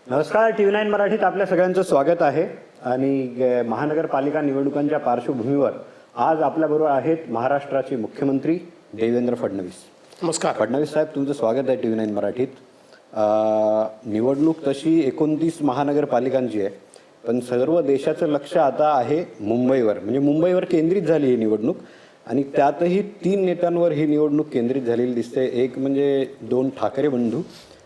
नमस्कार. TV9 मराठीत आपल्या सगळ्यांचं स्वागत आहे. आणि महानगरपालिका निवडणुकांच्या पार्श्वभूमीवर आज आपल्याबरोबर आहेत महाराष्ट्राचे मुख्यमंत्री देवेंद्र फडणवीस. नमस्कार. फडणवीस साहेब, तुमचं स्वागत आहे TV9 मराठीत. निवडणूक तशी 29 महानगरपालिकांची आहे, पण सर्व देशाचं लक्ष आता आहे मुंबईवर, म्हणजे मुंबईवर केंद्रित झाली ही निवडणूक. आणि त्यातही 3 नेत्यांवर ही निवडणूक केंद्रित झालेली दिसते. एक म्हणजे 2 ठाकरे बंधू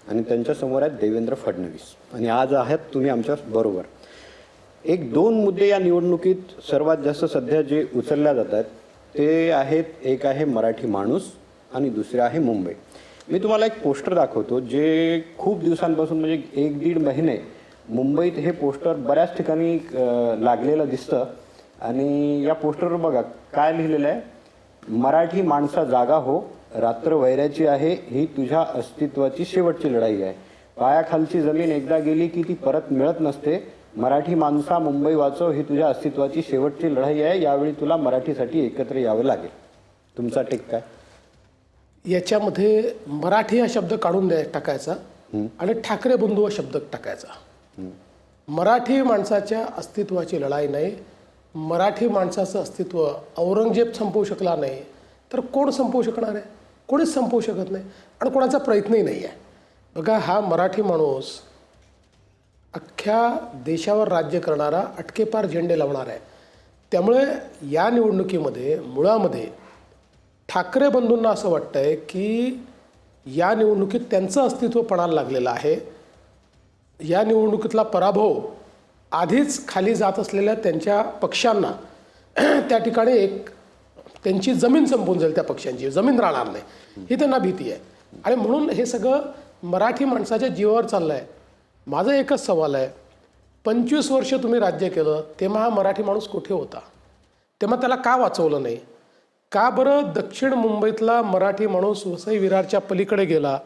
आणि त्यांच्यासमोर आहेत देवेंद्र फडणवीस. आणि आज आहात तुम्ही आमच्या बरोबर. 1-2 मुद्दे या निवडणुकीत सर्वात जास्त सध्या जे उचलल्या जात आहेत ते आहेत, एक आहे मराठी माणूस आणि दुसरे आहे मुंबई. मी तुम्हाला एक पोस्टर दाखवतो जे खूप दिवसांपासून, म्हणजे 1-1.5 महिने मुंबईत हे पोस्टर बऱ्याच ठिकाणी लागलेलं दिसतं. आणि या पोस्टरवर बघा काय लिहिलेलं आहे. मराठी माणसा जागा हो, रात्र वैऱ्याची आहे, ही तुझ्या अस्तित्वाची शेवटची लढाई आहे. पायाखालची जमीन एकदा गेली की ती परत मिळत नसते. मराठी माणसा मुंबई वाचव, ही तुझ्या अस्तित्वाची शेवटची लढाई आहे. यावेळी तुला मराठीसाठी एकत्र यावं लागेल. तुमचा टेक काय? याच्यामध्ये मराठी हा शब्द काढून टाकायचा आणि ठाकरे बंधू हा शब्द टाकायचा. मराठी माणसाच्या अस्तित्वाची लढाई नाही. मराठी माणसाचं अस्तित्व औरंगजेब संपवू शकला नाही तर कोण संपवू शकणार आहे? कोणीच संपवू शकत नाही आणि कोणाचा प्रयत्नही नाही आहे. बघा, हा मराठी माणूस अख्ख्या देशावर राज्य करणारा अटकेपार झेंडे लावणार आहे. त्यामुळे या निवडणुकीमध्ये मुळामध्ये ठाकरे बंधूंना असं वाटतंय की या निवडणुकीत त्यांचं अस्तित्व पणाला लागलेलं आहे. या निवडणुकीतला पराभव आधीच खाली जात असलेल्या त्यांच्या पक्षांना त्या ठिकाणी एक त्यांची जमीन संपून जाईल, त्या पक्षांची जमीन राहणार नाही ही त्यांना भीती आहे. आणि म्हणून हे सगळं मराठी माणसाच्या जीवावर चाललं आहे. माझा एकच सवाल आहे, 25 वर्ष तुम्ही राज्य केलं तेव्हा हा मराठी माणूस कुठे होता? तेव्हा त्याला का वाचवलं नाही? का बरं दक्षिण मुंबईतला मराठी माणूस वसई विरारच्या पलीकडे गेला?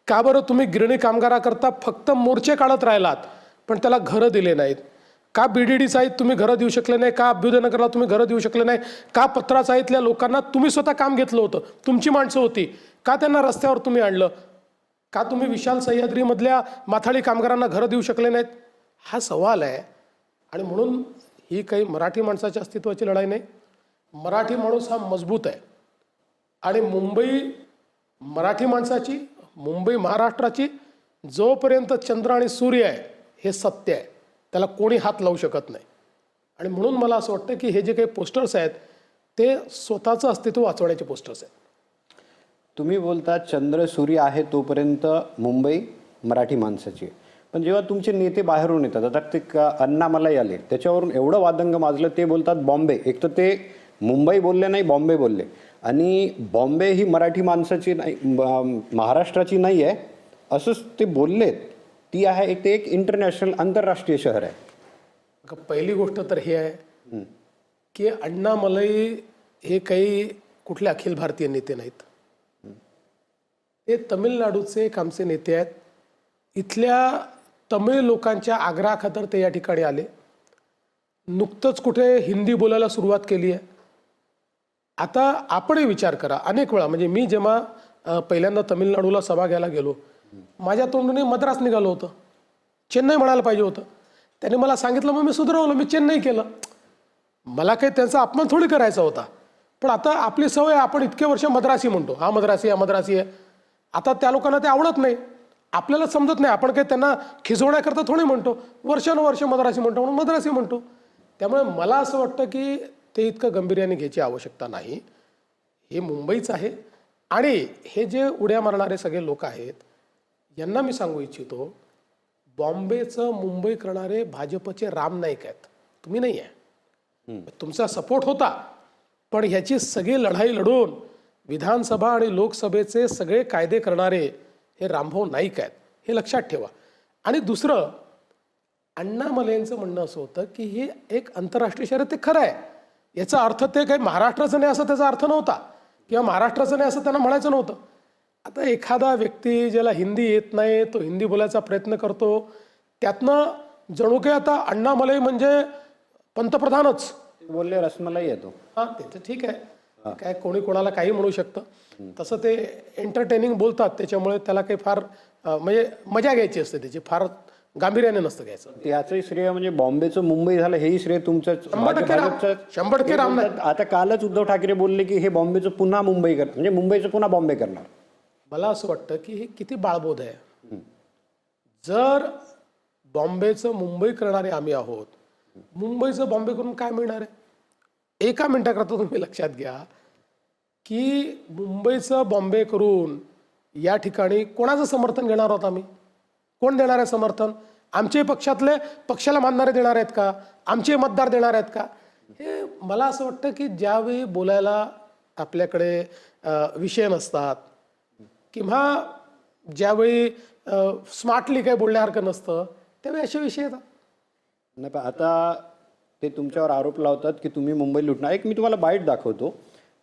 का बरं तुम्ही गिरणी कामगाराकरता फक्त मोर्चे काढत राहिलात पण त्याला घरं दिले नाहीत? का BDD साहित तुम्ही घरं देऊ शकले नाही? का अभ्युदयनगरला तुम्ही घरं देऊ शकले नाही? का पत्रा साहितल्या लोकांना तुम्ही स्वतः काम घेतलं होतं, तुमची माणसं होती, का त्यांना रस्त्यावर तुम्ही आणलं? का तुम्ही विशाल सह्याद्रीमधल्या माथाडी कामगारांना घरं देऊ शकले नाहीत? हा सवाल आहे. आणि म्हणून ही काही मराठी माणसाच्या अस्तित्वाची लढाई नाही. मराठी माणूस हा मजबूत आहे आणि मुंबई मराठी माणसाची, मुंबई महाराष्ट्राची. जोपर्यंत चंद्र आणि सूर्य आहे हे सत्य आहे, त्याला कोणी हात लावू शकत नाही. आणि म्हणून मला असं वाटतं की हे जे काही पोस्टर्स आहेत ते स्वतःचं अस्तित्व वाचवण्याचे पोस्टर्स आहेत. तुम्ही बोलता चंद्र सूर्य आहे तोपर्यंत मुंबई मराठी माणसाची. पण जेव्हा तुमचे नेते बाहेरून येतात, आता ते अण्णामलाई आले, त्याच्यावरून एवढं वादंग माजलं. ते बोलतात बॉम्बे. एक तर ते मुंबई बोलले नाही, बॉम्बे बोलले. आणि बॉम्बे ही मराठी माणसाची नाही, महाराष्ट्राची नाही आहे असंच ते बोललेत. ती आहे एक, ते एक इंटरनॅशनल आंतरराष्ट्रीय शहर आहे. पहिली गोष्ट तर हे आहे की अण्णामलाई हे काही कुठले अखिल भारतीय नेते नाहीत. ते तमिळनाडूचे एक आमचे नेते आहेत. इथल्या तमिळ लोकांच्या आग्रहाखातर ते या ठिकाणी आले. नुकतंच कुठे हिंदी बोलायला सुरुवात केली आहे. आता आपणही विचार करा, अनेक वेळा, म्हणजे मी जेव्हा पहिल्यांदा तमिळनाडूला सभा घ्यायला गेलो, माझ्या तोंडूने मद्रास निघालं होतं, चेन्नई म्हणायला पाहिजे होतं. त्याने मला सांगितलं, मग मी सुधारवलं, मी चेन्नई केलं. मला काही त्यांचा अपमान थोडी करायचा होता. पण आता आपली सवय, आपण इतके वर्ष मद्रासी म्हणतो, हा मद्रासी, हा मद्रासी आहे. आता त्या लोकांना ते आवडत नाही, आपल्याला समजत नाही, आपण काही त्यांना खिजवण्याकरता थोडी म्हणतो, वर्षानुवर्ष मद्रासी म्हणतो म्हणून मद्रासी म्हणतो. त्यामुळे मला असं वाटतं की ते इतकं गांभीर्याने घ्यायची आवश्यकता नाही. हे मुंबईच आहे. आणि हे जे उड्या मारणारे सगळे लोक आहेत यांना मी सांगू इच्छितो, बॉम्बेचं मुंबई करणारे भाजपचे राम नाईक आहेत, तुम्ही नाही आहे. तुमचा सपोर्ट होता, पण ह्याची सगळी लढाई लढून विधानसभा आणि लोकसभेचे सगळे कायदे करणारे हे रामभाऊ नाईक आहेत, हे लक्षात ठेवा. आणि दुसरं, अण्णामलाईंचं म्हणणं असं होतं की हे एक आंतरराष्ट्रीय शहर, ते खरं आहे. याचा अर्थ ते काही महाराष्ट्राचं नाही असं त्याचा अर्थ नव्हता, किंवा महाराष्ट्राचं नाही असं त्यांना म्हणायचं नव्हतं. आता एखादा व्यक्ती ज्याला हिंदी येत नाही तो हिंदी बोलायचा प्रयत्न करतो, त्यातनं जणू काही आता अण्णामलाई म्हणजे पंतप्रधानच बोलले, रसमलाई येतो. हां, ते तर ठीक आहे, काय कोणी कोणाला काही म्हणू शकतं. तसं ते एंटरटेनिंग बोलतात, त्याच्यामुळे त्याला काही फार म्हणजे मजा घ्यायची असते त्याची, फार गांभीर्याने नसतं घ्यायचं. त्याचंही श्रेय म्हणजे बॉम्बेचं मुंबई झालं हेही श्रेय तुमचं 100% राम नाही. आता कालच उद्धव ठाकरे बोलले की हे बॉम्बेचं पुन्हा मुंबई कर म्हणजे मुंबईचं पुन्हा बॉम्बे करणार. मला असं वाटतं की हे किती बाळबोध आहे. जर बॉम्बेचं मुंबई करणारे आम्ही आहोत, मुंबईचं बॉम्बे करून काय मिळणार आहे? एका मिनिटाकरता तुम्ही लक्षात घ्या की मुंबईचं बॉम्बे करून या ठिकाणी कोणाचं समर्थन घेणार आहोत आम्ही? कोण देणार आहे समर्थन? आमचे पक्षातले पक्षाला मानणारे देणार आहेत का? आमचे मतदार देणार आहेत का? हे मला असं वाटतं की ज्यावेळी बोलायला आपल्याकडे विषय नसतात किंवा ज्यावेळी स्मार्टली काही बोलण्यासारखं नसतं त्यावेळी असे विषय येतात. नाही पण आता ते तुमच्यावर आरोप लावतात की तुम्ही मुंबई लुटणार. एक मी तुम्हाला बाईट दाखवतो.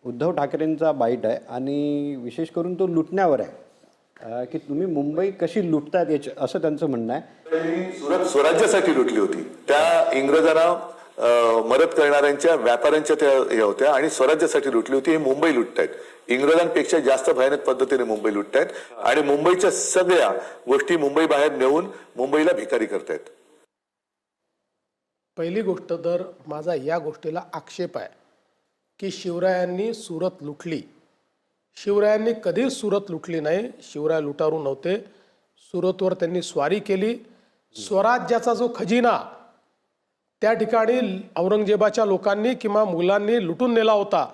उद्धव ठाकरेंचा बाईट आहे आणि विशेष करून तो लुटण्यावर आहे की तुम्ही मुंबई कशी लुटतात याचं असं त्यांचं म्हणणं आहे. सुरत स्वराज्यासाठी लुटली होती. त्या इंग्रजांना मदत करणाऱ्यांच्या व्यापाऱ्यांच्या त्या हे होत्या आणि स्वराज्यासाठी लुटली होती. हे मुंबई लुटतायत. इंग्रजांपेक्षा जास्त भयानक पद्धतीने मुंबई लुटतायत आणि मुंबईच्या सगळ्या गोष्टी मुंबई बाहेर नेऊन मुंबईला भिकारी करतायत. पहिली गोष्ट तर माझा या गोष्टीला आक्षेप आहे की शिवरायांनी सुरत लुटली. शिवरायांनी कधीच सुरत लुटली नाही. शिवराय लुटारू नव्हते. सुरतवर त्यांनी स्वारी केली. स्वराज्याचा जो खजिना त्या ठिकाणी औरंगजेबाच्या लोकांनी किंवा मुलांनी लुटून नेला होता.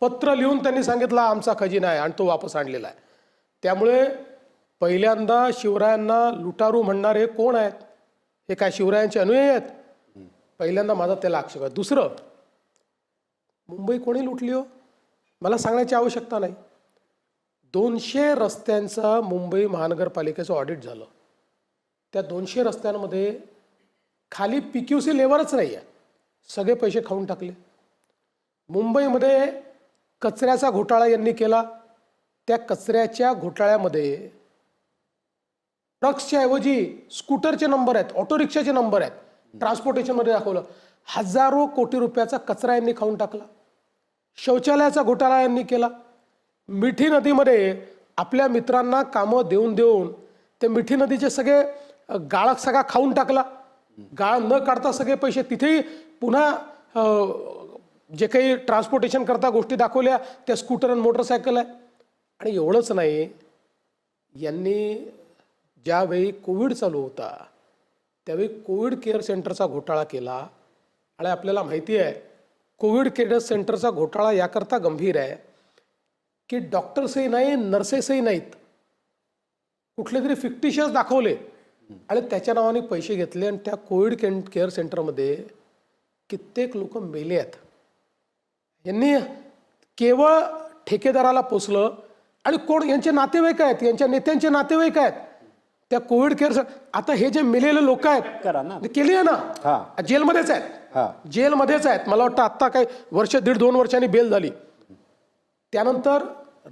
पत्र लिहून त्यांनी सांगितलं आमचा खजिना आहे आणि तो वापस आणलेला आहे. त्यामुळे पहिल्यांदा शिवरायांना लुटारू म्हणणारे कोण आहेत? हे काय शिवरायांचे अनुयायी आहेत? पहिल्यांदा माझा त्याला आक्षेप आहे. दुसरं, मुंबई कोणी लुटली हो? मला सांगण्याची आवश्यकता नाही. 200 रस्त्यांचा मुंबई महानगरपालिकेचं ऑडिट झालं. त्या 200 रस्त्यांमध्ये खाली PQC लेवलच नाही आहे. सगळे पैसे खाऊन टाकले. मुंबईमध्ये कचऱ्याचा घोटाळा यांनी केला. त्या कचऱ्याच्या घोटाळ्यामध्ये ट्रक्सच्या ऐवजी स्कूटरचे नंबर आहेत, ऑटो रिक्षाचे नंबर आहेत. ट्रान्सपोर्टेशनमध्ये दाखवलं. हजारो कोटी रुपयाचा कचरा यांनी खाऊन टाकला. शौचालयाचा घोटाळा यांनी केला. मिठी नदीमध्ये आपल्या मित्रांना कामं देऊन देऊन ते मिठी नदीचे सगळे गाळ सगळा खाऊन टाकला. गाळ न काढता सगळे पैसे तिथेही पुन्हा जे काही ट्रान्सपोर्टेशन करता गोष्टी दाखवल्या त्या स्कूटर आणि मोटरसायकल आहे. आणि एवढंच नाही, यांनी ज्यावेळी कोविड चालू होता त्यावेळी कोविड केअर सेंटरचा घोटाळा केला. आणि आपल्याला माहिती आहे कोविड केअर सेंटरचा घोटाळा याकरता गंभीर आहे की डॉक्टर्सही नाही, नर्सेसही नाहीत. कुठले तरी फिक्टिशियस दाखवले आणि त्याच्या नावाने पैसे घेतले आणि त्या कोविड केअर सेंटरमध्ये कित्येक लोक मेले आहेत. यांनी केवळ ठेकेदाराला पोचलं आणि कोण यांचे नातेवाईक आहेत, यांच्या नेत्यांचे नातेवाईक आहेत त्या कोविड केअर. आता हे जे मेलेले लोक आहेत करा ना, केली आहे ना, जेलमध्येच आहेत. जेलमध्येच आहेत. मला वाटतं आत्ता काही वर्ष 1.5-2 वर्षांनी बेल झाली. त्यानंतर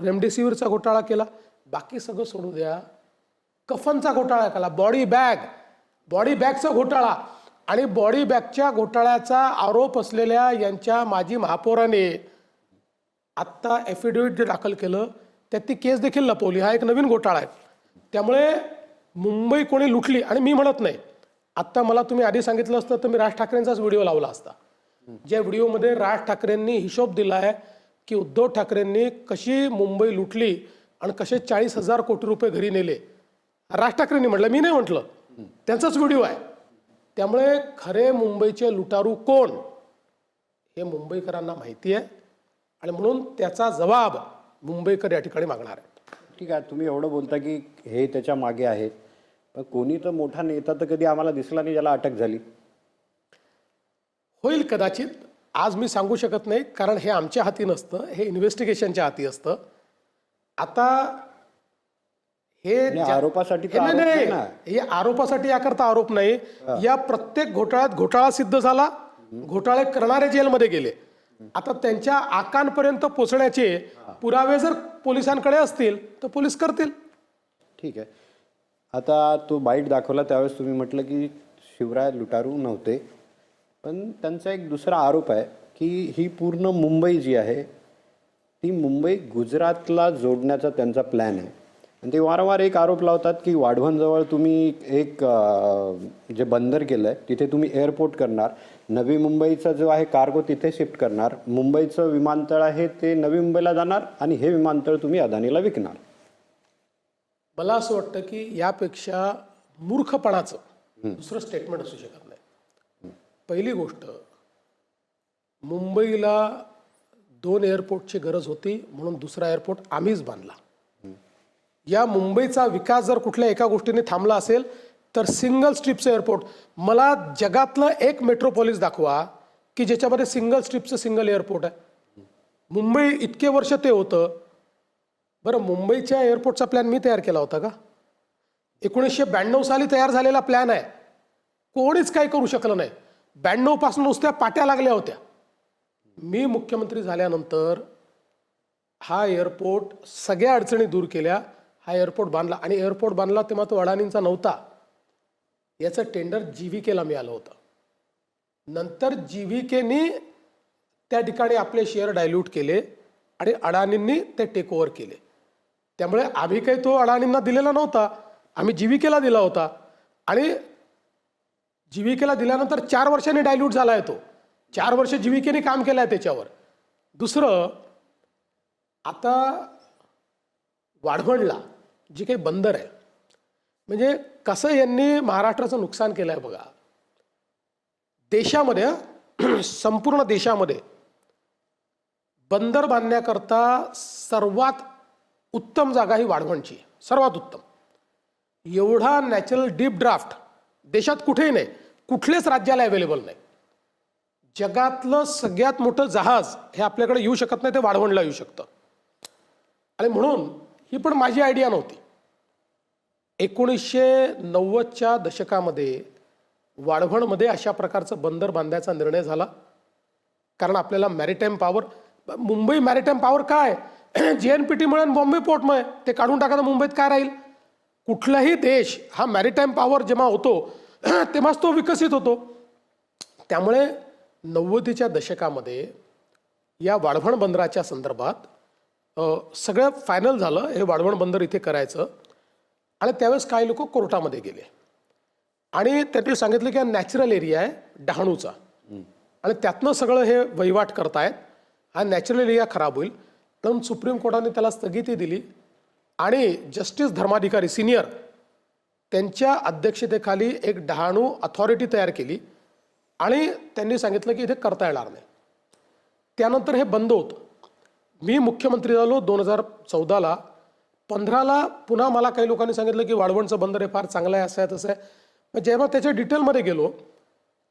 रेमडेसिवीरचा घोटाळा केला. बाकी सगळं सोडू द्या, कफनचा घोटाळा केला. बॉडी बॅगचा घोटाळा. आणि बॉडी बॅगच्या घोटाळ्याचा आरोप असलेल्या यांच्या माजी महापौराने आत्ता ॲफिडेव्हिट जे दाखल केलं त्यात ती केस देखील लपवली. हा एक नवीन घोटाळा आहे. त्यामुळे मुंबई कोणी लुटली आणि मी म्हणत नाही. आत्ता मला तुम्ही आधी सांगितलं असतं तर मी राज ठाकरेंचाच व्हिडिओ लावला असता. ज्या व्हिडिओमध्ये राज ठाकरेंनी हिशोब दिला आहे की उद्धव ठाकरेंनी कशी मुंबई लुटली आणि कसे 40,000 कोटी रुपये घरी नेले. राज ठाकरेंनी म्हटलं, मी नाही म्हटलं, त्यांचाच व्हिडिओ आहे. त्यामुळे खरे मुंबईचे लुटारू कोण हे मुंबईकरांना माहिती आहे आणि म्हणून त्याचा जबाब मुंबईकर या ठिकाणी मागणार आहे. ठीक आहे, तुम्ही एवढं बोलता की हे त्याच्या मागे आहे, पण कोणी तर मोठा नेता तर कधी आम्हाला दिसला नाही ज्याला अटक झाली. होईल कदाचित, आज मी सांगू शकत नाही कारण हे आमच्या हाती नसतं, हे इन्व्हेस्टिगेशनच्या हाती असतं. आता हे आरोपासाठी हे आरोपासाठी याकरता आरोप नाही. या प्रत्येक घोटाळ्यात घोटाळा सिद्ध झाला, घोटाळे करणारे जेलमध्ये गेले. आता त्यांच्या आकांपर्यंत पोचण्याचे पुरावे जर पोलिसांकडे असतील तर पोलीस करतील. ठीक आहे. आता तो बाईट दाखवला त्यावेळेस तुम्ही म्हटलं की शिवराय लुटारू नव्हते, पण त्यांचा एक दुसरा आरोप आहे की ही पूर्ण मुंबई जी आहे ती मुंबई गुजरातला जोडण्याचा त्यांचा प्लॅन आहे. आणि ते वारंवार एक आरोप लावतात की वाढवणजवळ तुम्ही एक जे बंदर केलं आहे तिथे तुम्ही एअरपोर्ट करणार, नवी मुंबईचा जो आहे कार्गो तिथे शिफ्ट करणार, मुंबईचं विमानतळ आहे ते नवी मुंबईला जाणार आणि हे विमानतळ तुम्ही अदानीला विकणार. मला असं वाटतं की यापेक्षा मूर्खपणाचं दुसरं स्टेटमेंट असू शकत नाही. पहिली गोष्ट, मुंबईला 2 एअरपोर्टची गरज होती म्हणून दुसरा एअरपोर्ट आम्हीच बांधला. या मुंबईचा विकास जर कुठल्या एका गोष्टीने थांबला असेल तर सिंगल स्ट्रिपचं एअरपोर्ट. मला जगातलं एक मेट्रोपॉलिस दाखवा की ज्याच्यामध्ये सिंगल स्ट्रिपचं सिंगल एअरपोर्ट आहे. मुंबई इतके वर्ष ते होतं. बरं, मुंबईच्या एअरपोर्टचा प्लॅन मी तयार केला होता का? 1992 साली तयार झालेला प्लॅन आहे. कोणीच काही करू शकलं नाही. 92 पासून नुसत्या पाट्या लागल्या होत्या. मी मुख्यमंत्री झाल्यानंतर हा एअरपोर्ट सगळ्या अडचणी दूर केल्या, हा एअरपोर्ट बांधला. आणि एअरपोर्ट बांधला तेव्हा तो अडाणींचा नव्हता. याचं टेंडर जीव्हीकेला मिळालं होतं. नंतर जीव्हीकेनी त्या ठिकाणी आपले शेअर डायल्यूट केले आणि अडाणींनी ते टेक ओव्हर केले. त्यामुळे आम्ही काही तो अडाणींना दिलेला नव्हता, आम्ही जीव्हीकेला दिला होता. आणि जीव्हीकेला दिल्यानंतर 4 वर्षांनी डायल्यूट झाला आहे तो. 4 वर्ष जीव्हीकेने काम केलं आहे त्याच्यावर. दुसरं, आता वाढवणला जी काही बंदर आहे, म्हणजे कसं यांनी महाराष्ट्राचं नुकसान केलं आहे बघा. देशामध्ये संपूर्ण देशामध्ये बंदर बांधण्याकरता सर्वात उत्तम जागा ही वाढवणची, सर्वात उत्तम. एवढा नॅचरल डीप ड्राफ्ट देशात कुठेही नाही, कुठल्याच राज्याला अवेलेबल नाही. जगातलं सगळ्यात मोठं जहाज हे आपल्याकडे येऊ शकत नाही, ते वाढवणला येऊ शकतं. आणि म्हणून ही पण माझी आयडिया नव्हती. 1990च्या दशकामध्ये वाढवणमध्ये अशा प्रकारचं बंदर बांधायचा निर्णय झाला. कारण आपल्याला maritime power, Mumbai maritime power काय, JNPT मुळे बॉम्बे पोर्टमुळे, ते काढून टाका मुंबईत काय राहील. कुठलाही देश हा मॅरिटाईम पॉवर जेव्हा होतो तेव्हाच तो विकसित होतो. त्यामुळे 90च्या दशकामध्ये या वाढवण बंदराच्या संदर्भात सगळं फायनल झालं. हे वाढवण बंदर इथे करायचं. आणि त्यावेळेस काही लोक कोर्टामध्ये गेले आणि त्यांनी सांगितलं की हा नॅचरल एरिया आहे डहाणूचा आणि त्यातनं सगळं हे वहिवाट करतायत, हा नॅचरल एरिया खराब होईल. म्हणून सुप्रीम कोर्टाने त्याला स्थगिती दिली आणि जस्टिस धर्माधिकारी सिनियर त्यांच्या अध्यक्षतेखाली एक डहाणू अथॉरिटी तयार केली आणि त्यांनी सांगितलं की इथे करता येणार नाही. त्यानंतर हे बंद होतं. मी मुख्यमंत्री झालो 2014ला. 15ला पुन्हा मला काही लोकांनी सांगितलं की वाढवणचं बंदर हे फार चांगलं आहे, असं आहे तसं आहे. मग जेव्हा त्याच्या डिटेलमध्ये गेलो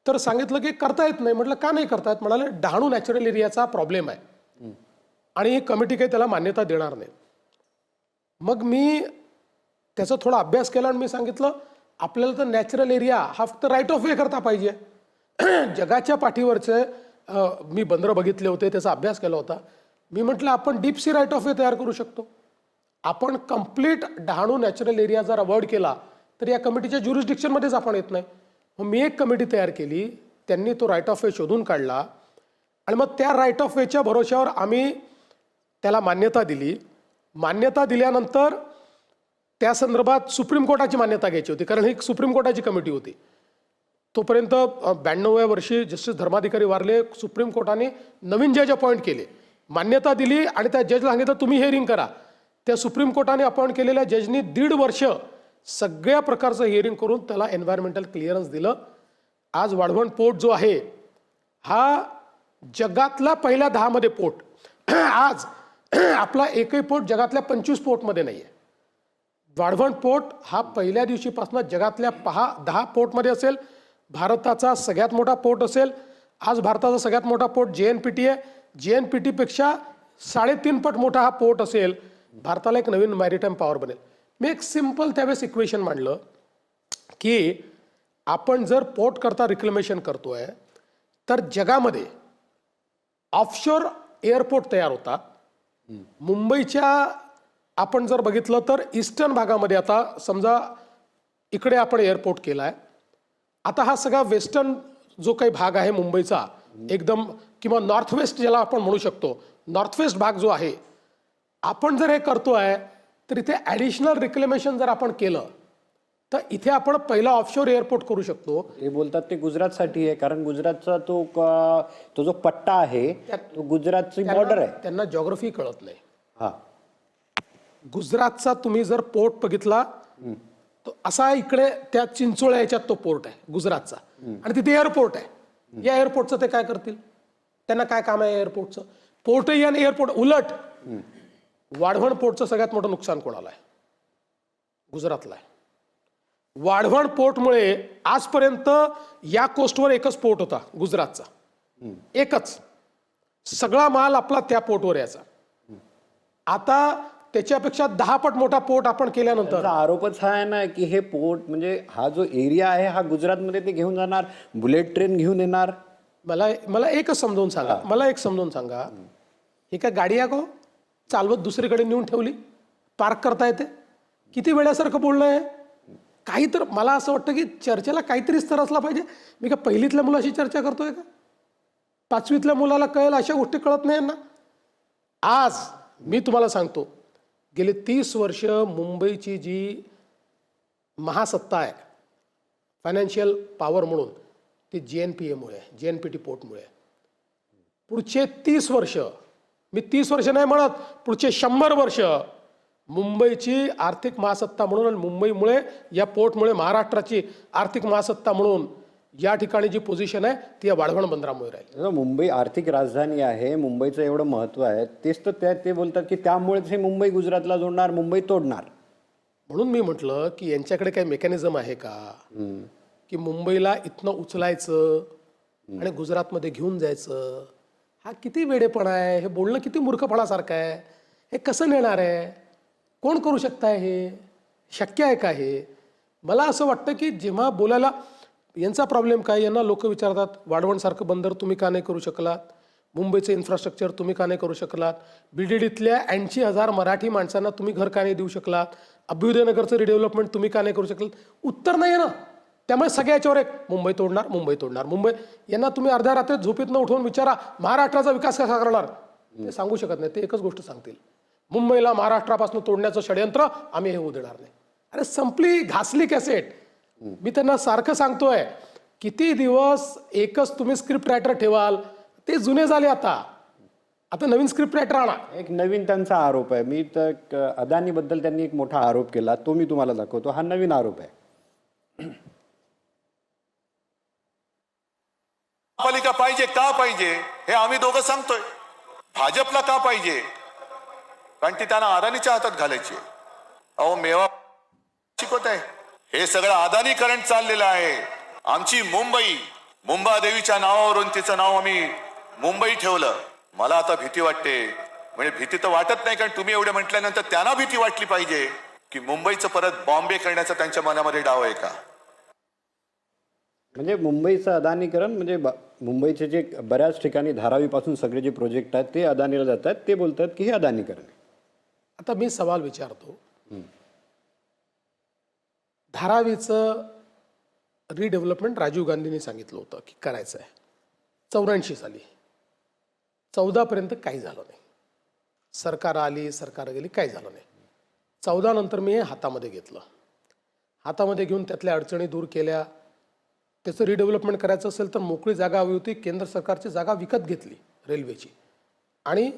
तर सांगितलं की करता येत नाही. म्हटलं का नाही करता येत? म्हणाले डहाणू नॅचरल एरियाचा प्रॉब्लेम आहे आणि ही कमिटी काही त्याला मान्यता देणार नाही. मग मी त्याचा थोडा अभ्यास केला आणि मी सांगितलं आपल्याला तर नॅचरल एरिया हा फक्त राईट ऑफ वे करता पाहिजे. जगाच्या पाठीवरचे मी बंदरं बघितले होते, त्याचा अभ्यास केला होता. मी म्हटलं आपण deep sea right of way तयार करू शकतो. आपण कंप्लीट डहाणू नॅचरल एरिया जर अवॉइड केला तर या कमिटीच्या ज्युरिस्डिक्शनमध्येच आपण येत नाही. मग मी एक कमिटी तयार केली, त्यांनी तो राईट ऑफ वे शोधून काढला आणि मग त्या राईट ऑफ वेच्या भरोश्यावर आम्ही त्याला मान्यता दिली. मान्यता दिल्यानंतर त्या संदर्भात सुप्रीम कोर्टाची मान्यता घ्यायची होती, कारण ही सुप्रीम कोर्टाची कमिटी होती. तोपर्यंत 92व्या वर्षी जस्टिस धर्माधिकारी वारले. सुप्रीम कोर्टाने नवीन जज अपॉइंट केले, मान्यता दिली आणि त्या जजला सांगितलं तुम्ही हिअरिंग करा. त्या सुप्रीम कोर्टाने अपॉइंट केलेल्या जजनी 1.5 वर्ष सगळ्या प्रकारचं हिअरिंग करून त्याला एन्व्हायरमेंटल क्लिअरन्स दिलं. आज वाढवण पोर्ट जो आहे हा जगातला पहिल्या 10 मध्ये पोर्ट. आज आपला एकही पोर्ट जगातल्या 25 पोर्टमध्ये नाही आहे. वाढवण पोर्ट हा पहिल्या दिवशीपासून जगातल्या 10 पोर्टमध्ये असेल. भारताचा सगळ्यात मोठा पोर्ट असेल. आज भारताचा सगळ्यात मोठा पोर्ट JNPT आहे. JNPT पेक्षा 3.5 पट मोठा हा पोर्ट असेल. भारताला एक नवीन मॅरिटाईम पॉवर बनेल. मी एक सिंपल त्यावेळेस इक्वेशन मांडलं की आपण जर पोर्ट करता रिक्लेमेशन करतोय तर जगामध्ये ऑफशोर एअरपोर्ट तयार होतात. मुंबईच्या आपण जर बघितलं तर ईस्टर्न भागामध्ये आता समजा इकडे आपण एअरपोर्ट केला आहे. आता हा सगळा वेस्टर्न जो काही भाग आहे मुंबईचा एकदम, किंवा नॉर्थ वेस्ट ज्याला आपण म्हणू शकतो, नॉर्थ वेस्ट भाग जो आहे, आपण जर हे करतोय तर इथे ॲडिशनल रिक्लेमेशन जर आपण केलं तर इथे आपण पहिला ऑफशोर एअरपोर्ट करू शकतो. ते बोलतात ते गुजरातसाठी आहे, कारण गुजरातचा तो जो पट्टा आहे तो गुजरातची बॉर्डर आहे. त्यांना जॉग्रफी कळत नाही. हा, गुजरातचा तुम्ही जर पोर्ट बघितला तो असा इकडे त्या चिंचोळ्या याच्यात तो पोर्ट आहे गुजरातचा, आणि तिथे एअरपोर्ट आहे. या एअरपोर्टचं ते काय करतील? त्यांना काय काम आहे एअरपोर्टचं? पोर्टही आणि एअरपोर्ट. उलट वाढवण पोर्टचं सगळ्यात मोठं नुकसान कोणाला आहे? गुजरातला आहे. वाढवण पोर्टमुळे आजपर्यंत या कोस्टवर एकच पोर्ट होता गुजरातचा, एकच. सगळा माल आपला त्या पोर्टवर यायचा. आता त्याच्यापेक्षा 10 पट मोठा पोर्ट आपण केल्यानंतर त्याचा आरोपच हा आहे ना की हे पोर्ट म्हणजे हा जो एरिया आहे हा गुजरातमध्ये ते घेऊन जाणार, बुलेट ट्रेन घेऊन येणार. मला एकच समजावून सांगा, मला एक समजावून सांगा, हे काय गाडी आहे का चालवत दुसरीकडे नेऊन ठेवली, पार्क करता येते? किती वेळासारखं बोलणं आहे? काही तर मला असं वाटतं की चर्चेला काहीतरी स्तर असला पाहिजे. मी का पहिलीतल्या मुलाशी चर्चा करतोय का? 5वीतल्या मुलाला कळेल अशा गोष्टी कळत नाही ना. आज मी तुम्हाला सांगतो, गेले 30 वर्ष मुंबईची जी महासत्ता आहे फायनान्शियल पॉवर म्हणून, ती JNPA आहे, JNPT पोर्टमुळे. पुढचे 30 वर्ष, मी 30 वर्ष नाही म्हणत, पुढचे 100 वर्ष मुंबईची आर्थिक महासत्ता म्हणून आणि मुंबईमुळे या पोर्टमुळे महाराष्ट्राची आर्थिक महासत्ता म्हणून या ठिकाणी जी पोझिशन आहे ती या वाढवण बंदरामुळे राहील. मुंबई आर्थिक राजधानी आहे, मुंबईचं एवढं महत्व आहे, तेच तर ते बोलतात की त्यामुळेच हे मुंबई गुजरातला जोडणार, मुंबई तोडणार. म्हणून मी म्हटलं की यांच्याकडे काही मेकॅनिझम आहे का की मुंबईला इथनं उचलायचं आणि गुजरातमध्ये घेऊन जायचं? हा किती वेडेपणा आहे, हे बोलणं किती मूर्खपणासारखं आहे. हे कसं नेणार आहे? कोण करू शकताय? हे शक्य आहे का? हे मला असं वाटतं की जेव्हा बोलायला यांचा प्रॉब्लेम काय, यांना लोक विचारतात वाढवणसारखं बंदर तुम्ही का नाही करू शकलात, मुंबईचं इन्फ्रास्ट्रक्चर तुम्ही का नाही करू शकलात, BDDतल्या 80,000 मराठी माणसांना तुम्ही घर का नाही देऊ शकलात, अभ्युदयनगरचं रिडेव्हलपमेंट तुम्ही का नाही करू शकलात? उत्तर नाही आहे ना. त्यामुळे सगळ्याच्यावर एक मुंबई तोडणार, मुंबई तोडणार, मुंबई. यांना तुम्ही अर्ध्या रात्रीत झोपेतनं उठवून विचारा महाराष्ट्राचा विकास कसा करणार, ते सांगू शकत नाही. ते एकच गोष्ट सांगतील, मुंबईला महाराष्ट्रापासून तोडण्याचं षडयंत्र आम्ही हे होऊ देणार नाही. अरे संपली, घासली कॅसेट. मी त्यांना सारखं सांगतोय, किती दिवस एकच तुम्ही स्क्रिप्ट रायटर ठेवाल? ते जुने झाले. आता नवीन स्क्रिप्ट रायटर आणा. एक नवीन त्यांचा आरोप आहे, मी तर अदानीबद्दल त्यांनी एक मोठा आरोप केला, तो मी तुम्हाला दाखवतो. हा नवीन आरोप आहे. महापालिका पाहिजे का पाहिजे हे आम्ही दोघं सांगतोय. भाजपला का पाहिजे? कारण ती त्यांना अदानीच्या हातात घालायची. अहो मेवा शिकवत आहे. हे सगळं अदानीकरण चाललेलं आहे. आमची मुंबई, मुंबादेवीच्या नावावरून तिचं नाव आम्ही मुंबई ठेवलं. मला आता भीती वाटते. म्हणजे भीती तर वाटत नाही, कारण तुम्ही एवढे म्हटल्यानंतर त्यांना भीती वाटली पाहिजे की मुंबईचं परत बॉम्बे करण्याचा त्यांच्या मनामध्ये डाव आहे का? म्हणजे मुंबईचं अदानीकरण म्हणजे मुंबईचे जे बऱ्याच ठिकाणी धारावीपासून सगळे जे प्रोजेक्ट आहेत ते अदानीला जातात, ते बोलतात की हे अदानीकरण आहे. आता मी सवाल विचारतो, धारावीचं रिडेव्हलपमेंट राजीव गांधींनी सांगितलं होतं की करायचं आहे 84 साली. 14 पर्यंत काही झालं नाही. सरकार आली, सरकार गेली, काही झालं नाही. 14 नंतर मी हे हातामध्ये घेतलं. हातामध्ये घेऊन त्यातल्या अडचणी दूर केल्या. त्याचं रिडेव्हलपमेंट करायचं असेल तर मोकळी जागा हवी होती. केंद्र सरकारची जागा विकत घेतली रेल्वेची, आणि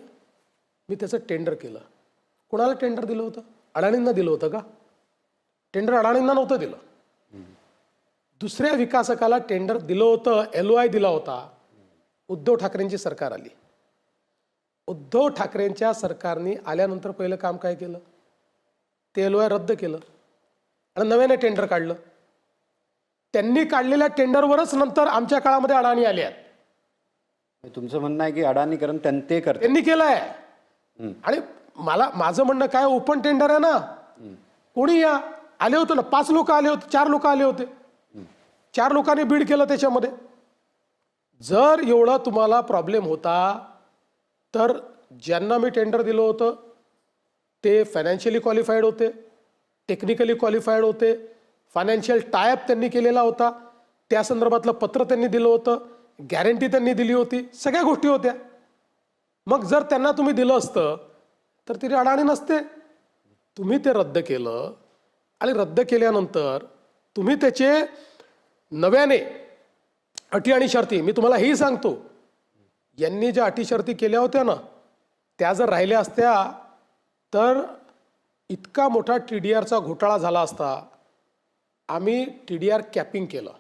मी त्याचं टेंडर केलं. कोणाला टेंडर दिलं होतं? अडाणींना दिलं होतं का? टेंडर अडाणींना नव्हतं दिलं. दुसऱ्या विकासकाला टेंडर दिलं होतं, LOI दिला होता. उद्धव ठाकरेंची सरकार आली. उद्धव ठाकरेंच्या सरकारने आल्यानंतर पहिलं काम काय केलं? ते LOI रद्द केलं आणि नव्याने टेंडर काढलं. त्यांनी काढलेल्या टेंडरवरच नंतर आमच्या काळामध्ये अडाणी आले आहेत. तुमचं म्हणणं आहे की अडानीकरण ते करतात, त्यांनी केलंय. आणि माझं म्हणणं काय, ओपन टेंडर आहे ना, कोणी या आले होते ना, 5 लोक आले होते, 4 लोक आले होते, 4 लोकांनी बीड केलं त्याच्यामध्ये. जर एवढा तुम्हाला प्रॉब्लेम होता तर ज्यांना मी टेंडर दिलं होतं ते फायनान्शियली क्वालिफाईड होते, टेक्निकली क्वालिफाईड होते, फायनान्शियल टायअप त्यांनी केलेला होता, त्या संदर्भातलं पत्र त्यांनी दिलं होतं, गॅरंटी त्यांनी दिली होती, सगळ्या गोष्टी होत्या. मग जर त्यांना तुम्ही दिलं असतं तर ती अडाणी नसते. तुम्ही ते रद्द केलं आणि रद्द केल्यानंतर तुम्ही त्याचे नव्याने अटी आणि शर्ती, मी तुम्हाला हेही सांगतो, यांनी ज्या अटी शर्ती केल्या होत्या ना, त्या जर राहिल्या असत्या तर इतका मोठा TDRचा घोटाळा झाला असता. आम्ही TDR कॅपिंग केलं.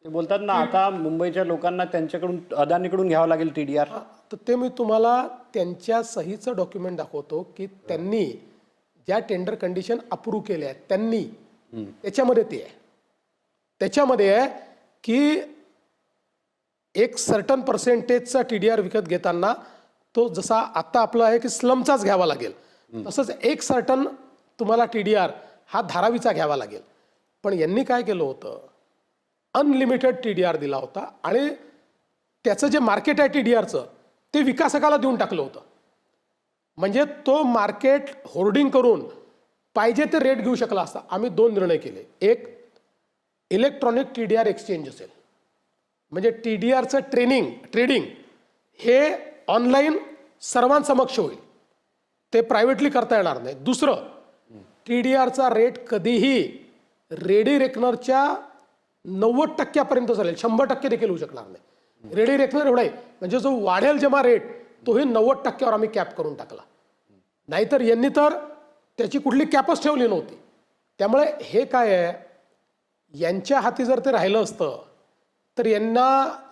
ते बोलतात ना आता मुंबईच्या लोकांना त्यांच्याकडून अदानीकडून घ्यावं लागेल TDR. तर ते मी तुम्हाला त्यांच्या सहीचं डॉक्युमेंट दाखवतो की त्यांनी ज्या टेंडर कंडिशन अप्रूव्ह केल्या आहेत त्यांनी, त्याच्यामध्ये ते आहे, त्याच्यामध्ये आहे की एक सर्टन पर्सेंटेजचा TDR विकत घेताना तो जसा आता आपला आहे की स्लमचाच घ्यावा लागेल, तसंच एक सर्टन तुम्हाला TDR हा धारावीचा घ्यावा लागेल. पण यांनी काय केलं होतं, अनलिमिटेड TDR दिला होता आणि त्याचं जे मार्केट आहे TDRचं ते विकासकाला देऊन टाकलं होतं. म्हणजे तो मार्केट होर्डिंग करून पाहिजे ते रेट घेऊ शकला असता. आम्ही 2 निर्णय केले. एक, इलेक्ट्रॉनिक TDR एक्सचेंज असेल, म्हणजे TDRचं ट्रेडिंग हे ऑनलाईन सर्वांसमक्ष होईल, ते प्रायव्हेटली करता येणार नाही. दुसरं, TDRचा रेट कधीही रेडी रेकनरच्या 90% चालेल, 100% देखील होऊ शकणार नाही. रेडी रेकनर एवढा आहे, म्हणजे जो वाढेल जेव्हा रेट तोही 90%वर आम्ही कॅप करून टाकला. नाहीतर यांनी तर त्याची कुठली कॅपच ठेवली नव्हती. त्यामुळे हे काय आहे, यांच्या हाती जर ते राहिलं असतं तर यांना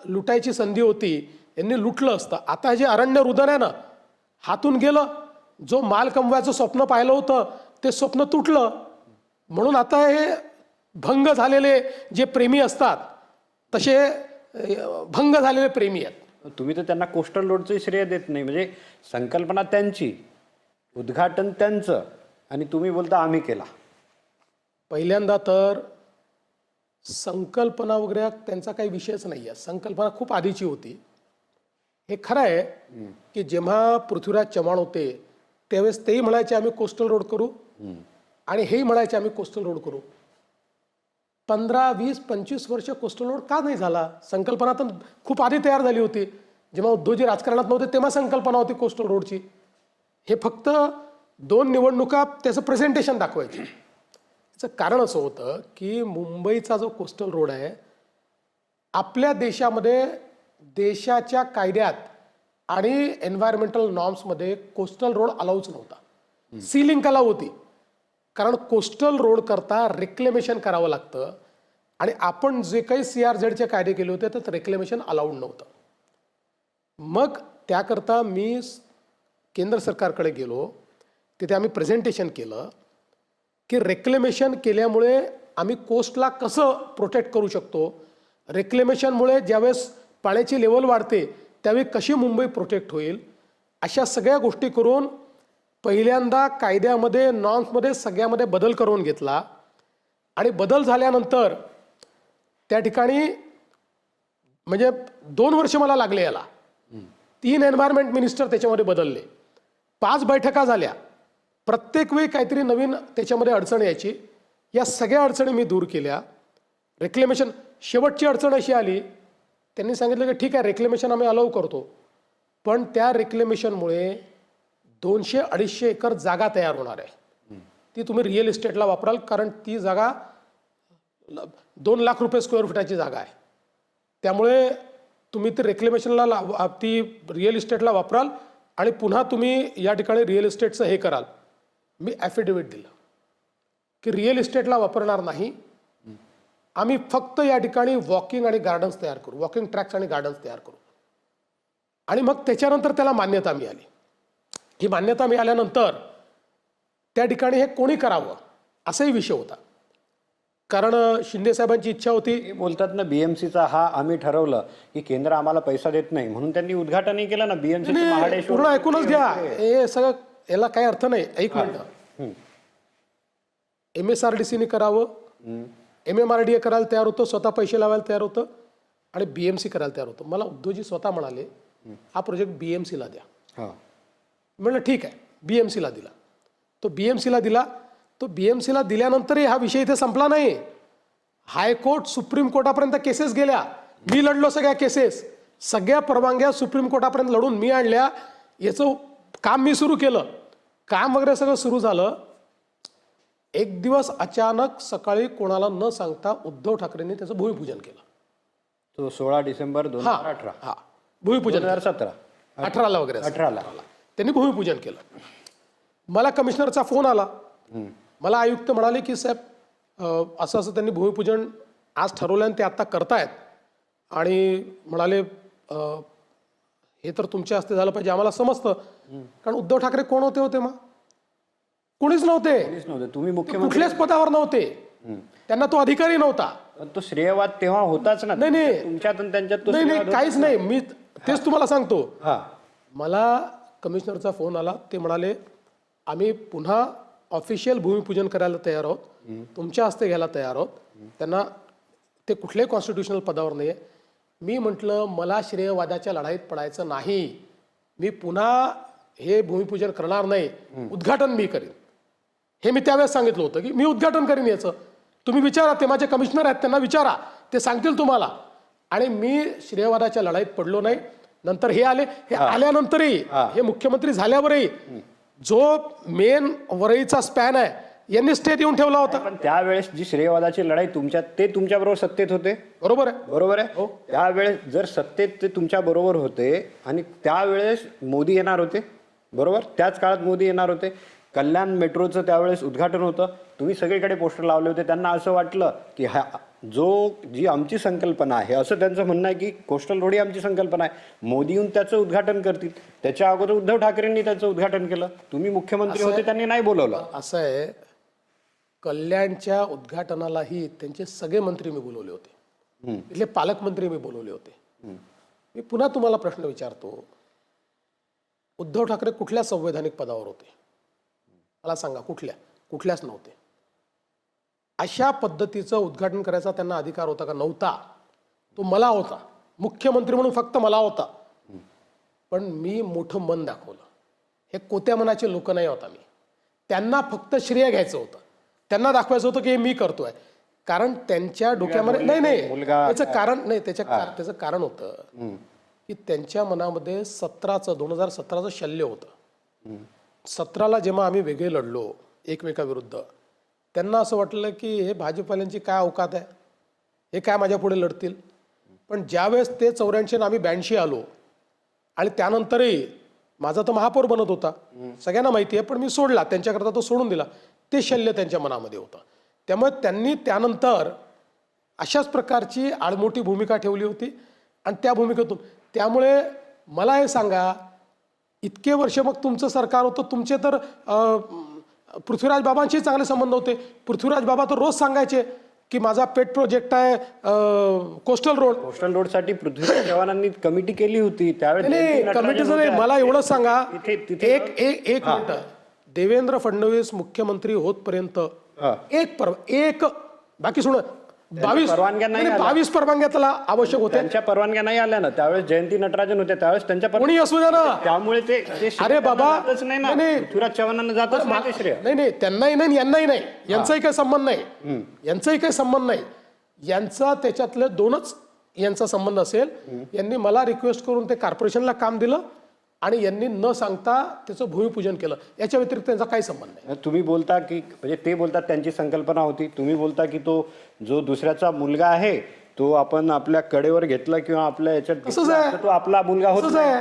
लुटायची संधी होती, यांनी लुटलं असतं. आता जे अरण्य रुदन आहे ना, हातून गेलं. जो माल कमवायचं स्वप्न पाहिलं होतं ते स्वप्न तुटलं. म्हणून आता हे भंग झालेले जे प्रेमी असतात तसे भंग झालेले प्रेमी आहेत. तुम्ही तर त्यांना कोस्टल रोडचं श्रेय देत नाही. म्हणजे संकल्पना त्यांची, उद्घाटन त्यांचं, आणि तुम्ही बोलता आम्ही केला. पहिल्यांदा तर संकल्पना वगैरे त्यांचा काही विषयच नाही आहे. संकल्पना खूप आधीची होती. हे खरं आहे की जेव्हा पृथ्वीराज चव्हाण होते त्यावेळेस तेही म्हणायचे आम्ही कोस्टल रोड करू, आणि हेही म्हणायचे आम्ही कोस्टल रोड करू. 15, 20, 25 वर्ष कोस्टल रोड का नाही झाला? संकल्पना तर खूप आधी तयार झाली होती. जेव्हा उद्धवजी राजकारणात नव्हते तेव्हा संकल्पना होती कोस्टल रोडची. हे फक्त 2 निवडणुका त्याचं प्रेझेंटेशन दाखवायचे. याचं कारण असं होतं की मुंबईचा जो कोस्टल रोड आहे, आपल्या देशामध्ये देशाच्या कायद्यात आणि एन्व्हायरमेंटल नॉर्म्समध्ये कोस्टल रोड अलाउच नव्हता. सीलिंग अलाउ होती, कारण कोस्टल रोड करता रेक्लेमेशन करावं लागतं, आणि आपण जे काही CRZचे कायदे केले होते त्यात रेक्लेमेशन अलाउड नव्हतं. मग त्याकरता मी केंद्र सरकारकडे गेलो, तिथे आम्ही प्रेझेंटेशन केलं की रेक्लेमेशन केल्यामुळे आम्ही कोस्टला कसं प्रोटेक्ट करू शकतो, रेक्लेमेशनमुळे ज्यावेळेस पाण्याची लेवल वाढते त्यावेळी कशी मुंबई प्रोटेक्ट होईल, अशा सगळ्या गोष्टी करून पहिल्यांदा कायद्यामध्ये नॉर्म्समध्ये सगळ्यामध्ये बदल करून घेतला. आणि बदल झाल्यानंतर त्या ठिकाणी म्हणजे 2 वर्ष मला लागले याला. 3 एन्व्हायरमेंट मिनिस्टर त्याच्यामध्ये बदलले, 5 बैठका झाल्या, प्रत्येक वेळी काहीतरी नवीन त्याच्यामध्ये अडचण यायची. या सगळ्या अडचणी मी दूर केल्या. रेक्लेमेशन, शेवटची अडचण अशी आली, त्यांनी सांगितलं की ठीक आहे रेक्लेमेशन आम्ही अलाउ करतो, पण त्या रेक्लेमेशनमुळे 200-250 एकर जागा तयार होणार आहे. ती तुम्ही रिअल इस्टेटला वापराल, कारण ती जागा 2 लाख रुपये स्क्वेअर फुटाची जागा आहे. त्यामुळे तुम्ही ती रेक्लेमेशनला ती रिअल इस्टेटला वापराल आणि पुन्हा तुम्ही या ठिकाणी रिअल इस्टेटचं हे कराल. मी ॲफिडेव्हिट दिलं की रिअल इस्टेटला वापरणार नाही, आम्ही फक्त या ठिकाणी वॉकिंग आणि गार्डन्स तयार करू, वॉकिंग ट्रॅक्स आणि गार्डन्स तयार करू. आणि मग त्याच्यानंतर त्याला मान्यता मिळाली. ही मान्यता मिळाल्यानंतर त्या ठिकाणी हे कोणी करावं असाही विषय होता, कारण शिंदे साहेबांची इच्छा होती. ते बोलतात ना BMCचा हा आम्ही ठरवलं की केंद्र आम्हाला पैसा देत नाही, म्हणून त्यांनी उद्घाटनही केलं ना BMC. पूर्ण ऐकूनच घ्या, हे सगळं याला काही अर्थ नाही. एक मिनिट, MSRDCने करावं, MMRDA करायला तयार होतं, स्वतः पैसे लावायला तयार होतं, आणि BMC करायला तयार होतं. मला उद्धवजी स्वतः म्हणाले हा प्रोजेक्ट BMCला द्या. म्हणलं ठीक आहे, BMCला दिला. तो BMCला दिला. तो BMCला दिल्यानंतरही हा विषय इथे संपला नाही. हायकोर्ट, सुप्रीम कोर्टापर्यंत केसेस गेल्या. मी लढलो सगळ्या केसेस, सगळ्या परवानग्या सुप्रीम कोर्टापर्यंत लढून मी आणल्या. याचं काम मी सुरू केलं, काम वगैरे सगळं सुरू झालं. एक दिवस अचानक सकाळी कोणाला न सांगता उद्धव ठाकरेंनी त्याचं भूमिपूजन केलं. तो 16 डिसेंबर 2018. हा भूमिपूजन 2017. 18ला वगैरे असं. 18ला. त्यांनी भूमिपूजन केलं. मला कमिशनरचा फोन आला. मला आयुक्त म्हणाले की साहेब असं असं त्यांनी भूमिपूजन आज ठरवलं आणि ते आता करतायत आणि म्हणाले हे तर तुमच्या हस्ते झालं पाहिजे आम्हाला समजतं. कारण उद्धव ठाकरे कोण होते मग कोणीच नव्हते. कोणीच नव्हते. तुम्ही मुख्यमंत्री कुठल्याच पदावर नव्हते. त्यांना तो अधिकारी नव्हता. पण तो श्रेयवाद तेव्हा होताच ना. नाही. तुमच्यात आणि त्यांच्यात तो नाही श्रेयवाद काहीच नाही. मी तेच तुम्हाला सांगतो. हा. मला कमिशनरचा फोन आला. ते म्हणाले आम्ही पुन्हा ऑफिशियल भूमिपूजन करायला तयार आहोत. तुमच्या हस्ते घ्यायला तयार आहोत. त्यांना ते कुठल्याही कॉन्स्टिट्युशनल पदावर नाही आहे. मी म्हटलं मला श्रेयवादाच्या लढाईत पडायचं नाही. मी पुन्हा हे भूमिपूजन करणार नाही. उद्घाटन मी करीन. हे मी त्यावेळेस सांगितलं होतं की मी उद्घाटन करीन याचं. तुम्ही विचारा. ते माझे कमिशनर आहेत त्यांना विचारा. ते सांगतील तुम्हाला. आणि मी श्रेयवादाच्या लढाईत पडलो नाही. नंतर हे आले. हे आल्यानंतरही हे मुख्यमंत्री झाल्यावरही जो मेन वरईचा स्पॅन आहे यांनी स्टे देऊन ठेवला होता. पण त्यावेळेस जी श्रेयवादाची लढाई ते तुमच्या बरोबर सत्तेत होते. बरोबर आहे. बरोबर आहे. त्यावेळेस जर सत्तेत ते तुमच्या बरोबर होते आणि त्यावेळेस मोदी येणार होते. बरोबर. त्याच काळात मोदी येणार होते. कल्याण मेट्रोचं त्यावेळेस उद्घाटन होतं. तुम्ही सगळीकडे पोस्टर लावले होते. त्यांना असं वाटलं की जी आमची संकल्पना आहे असं त्यांचं म्हणणं आहे की कोस्टल रोड ही आमची संकल्पना आहे. मोदी येऊन त्याचं उद्घाटन करतील. त्याच्या अगोदर उद्धव ठाकरेंनी त्याचं उद्घाटन केलं. तुम्ही मुख्यमंत्री होते त्यांनी नाही बोलवलं. असं आहे. कल्याणच्या उद्घाटनालाही त्यांचे सगळे मंत्री मी बोलवले होते. इथले पालकमंत्री मी बोलवले होते. मी पुन्हा तुम्हाला प्रश्न विचारतो. उद्धव ठाकरे कुठल्या संवैधानिक पदावर होते मला सांगा. कुठल्याच नव्हते. अशा पद्धतीचं उद्घाटन करायचा त्यांना अधिकार होता का? नव्हता. तो मला होता. मुख्यमंत्री म्हणून फक्त मला होता. पण मी मोठं मन दाखवलं. हे कोत्या मनाचे लोक नाही होता मी. त्यांना फक्त श्रेय घ्यायचं होतं. त्यांना दाखवायचं होतं की हे मी करतोय. कारण त्यांच्या डोक्यामध्ये नाही त्याचं कारण नाही. त्याचं कारण होतं की त्यांच्या मनामध्ये 2017चं शल्य होतं. 17ला जेव्हा आम्ही वेगळे लढलो एकमेकाविरुद्ध त्यांना असं वाटलं की हे भाजपवाल्यांची काय अवकात आहे. हे काय माझ्या पुढे लढतील. पण ज्यावेळेस ते 84 आम्ही 82 आलो आणि त्यानंतरही माझा तर महापौर बनत होता सगळ्यांना माहिती आहे. पण मी सोडला. त्यांच्याकरता तो सोडून दिला. ते शल्य त्यांच्या मनामध्ये होतं. त्यामुळे त्यांनी त्यानंतर अशाच प्रकारची आडमोठी भूमिका ठेवली होती आणि त्या भूमिकेतून त्यामुळे मला हे सांगा इतके वर्ष मग तुमचं सरकार होतं. तुमचे तर पृथ्वीराज बाबांशी चांगले संबंध होते. पृथ्वीराज बाबा तर रोज सांगायचे की माझा पेट प्रोजेक्ट आहे कोस्टल रोडसाठी पृथ्वीराज चव्हाणांनी कमिटी केली होती त्यावेळेस. कमिटीचं नाही. मला एवढं सांगा एक मिनिट. देवेंद्र फडणवीस मुख्यमंत्री होतपर्यंत एक बाकी सोड 22 परवानग्या त्याला आवश्यक होत्या. त्यांच्या परवानग्या नाही आल्या ना. त्यावेळेस जयंती नटराजन होत्या. त्यावेळेस त्यांच्या कोणी असू द्या ना. त्यामुळे ते अरे बाबा नाही पृथ्वीराज चव्हाणांना जातच नाही ते श्रेय. नाही त्यांनाही नाही यांनाही नाही. यांचाही काही संबंध नाही. यांचाही काही संबंध नाही. यांचा त्याच्यातले 2च यांचा संबंध असेल. यांनी मला रिक्वेस्ट करून ते कॉर्पोरेशनला काम दिलं आणि यांनी न सांगता त्याचं भूमिपूजन केलं. याच्या व्यतिरिक्त त्यांचा काही संबंध नाही. तुम्ही बोलता की म्हणजे ते बोलतात त्यांची संकल्पना होती. तुम्ही बोलता की तो जो दुसऱ्याचा मुलगा आहे तो आपण आपल्या कडेवर घेतला किंवा आपल्या याच्यात तो आपला मुलगा होत आहे.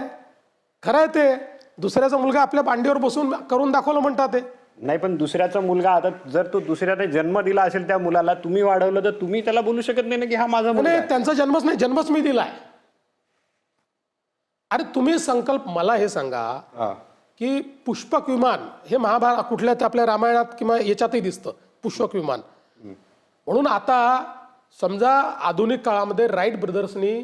खरं आहे ते. दुसऱ्याचा मुलगा आपल्या मांडीवर बसून करून दाखवलं म्हणतात ते. नाही पण दुसऱ्याचा मुलगा आता जर तो दुसऱ्याने जन्म दिला असेल त्या मुलाला तुम्ही वाढवलं तर तुम्ही त्याला बोलू शकत नाही ना की हा माझा मुलगा आहे. त्यांचा जन्मच नाही. जन्मच मी दिलाय. अरे तुम्ही संकल्प मला हे सांगा की पुष्पक विमान हे महाभारत कुठल्या आपल्या रामायणात किंवा याच्यातही दिसतं पुष्पक विमान म्हणून. आता समजा आधुनिक काळामध्ये राईट ब्रदर्सनी